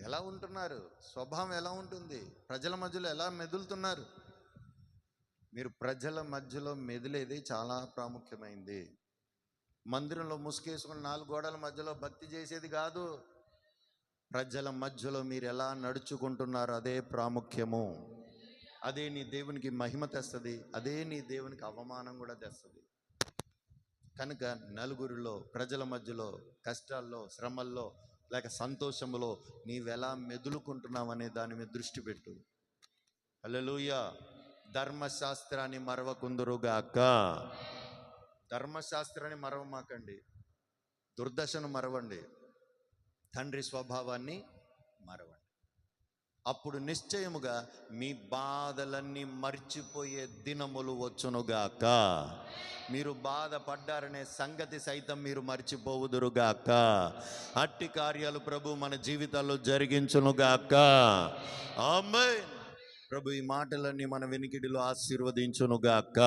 ఎలా ఉంటున్నారు, స్వభావం ఎలా ఉంటుంది, ప్రజల మధ్యలో ఎలా మెదులుతున్నారు. మీరు ప్రజల మధ్యలో మెదిలేది చాలా ప్రాముఖ్యమైంది. మందిరంలో ముసుగేసుకుని 4 గోడల మధ్యలో భక్తి చేసేది కాదు. ప్రజల మధ్యలో మీరు ఎలా నడుచుకుంటున్నారు అదే ప్రాముఖ్యము. అదే నీ దేవునికి మహిమ తెస్తుంది, అదే నీ దేవునికి అవమానం కూడా తెస్తుంది. కనుక నలుగురిలో, ప్రజల మధ్యలో, కష్టాల్లో, శ్రమల్లో లేక సంతోషములో నీవెలా మెదులుకుంటున్నావు అనే దాని మీద దృష్టి పెట్టు. హల్లెలూయా. ధర్మశాస్త్రాన్ని మరవకుందురుగాక. ధర్మశాస్త్రాన్ని మరవమాకండి, దుర్దశను మరవండి, తండ్రి స్వభావాన్ని మరవండి. అప్పుడు నిశ్చయముగా మీ బాధలన్నీ మర్చిపోయే దినములు వచ్చునుగాక. మీరు బాధపడ్డారనే సంగతి సైతం మీరు మర్చిపోవుదురుగాక. అట్టి కార్యాలు ప్రభు మన జీవితాల్లో జరిగించునుగాక. ఆమేన్. ప్రభు ఈ మాటలన్నీ మన వెనికిడిలో ఆశీర్వదించునుగాక.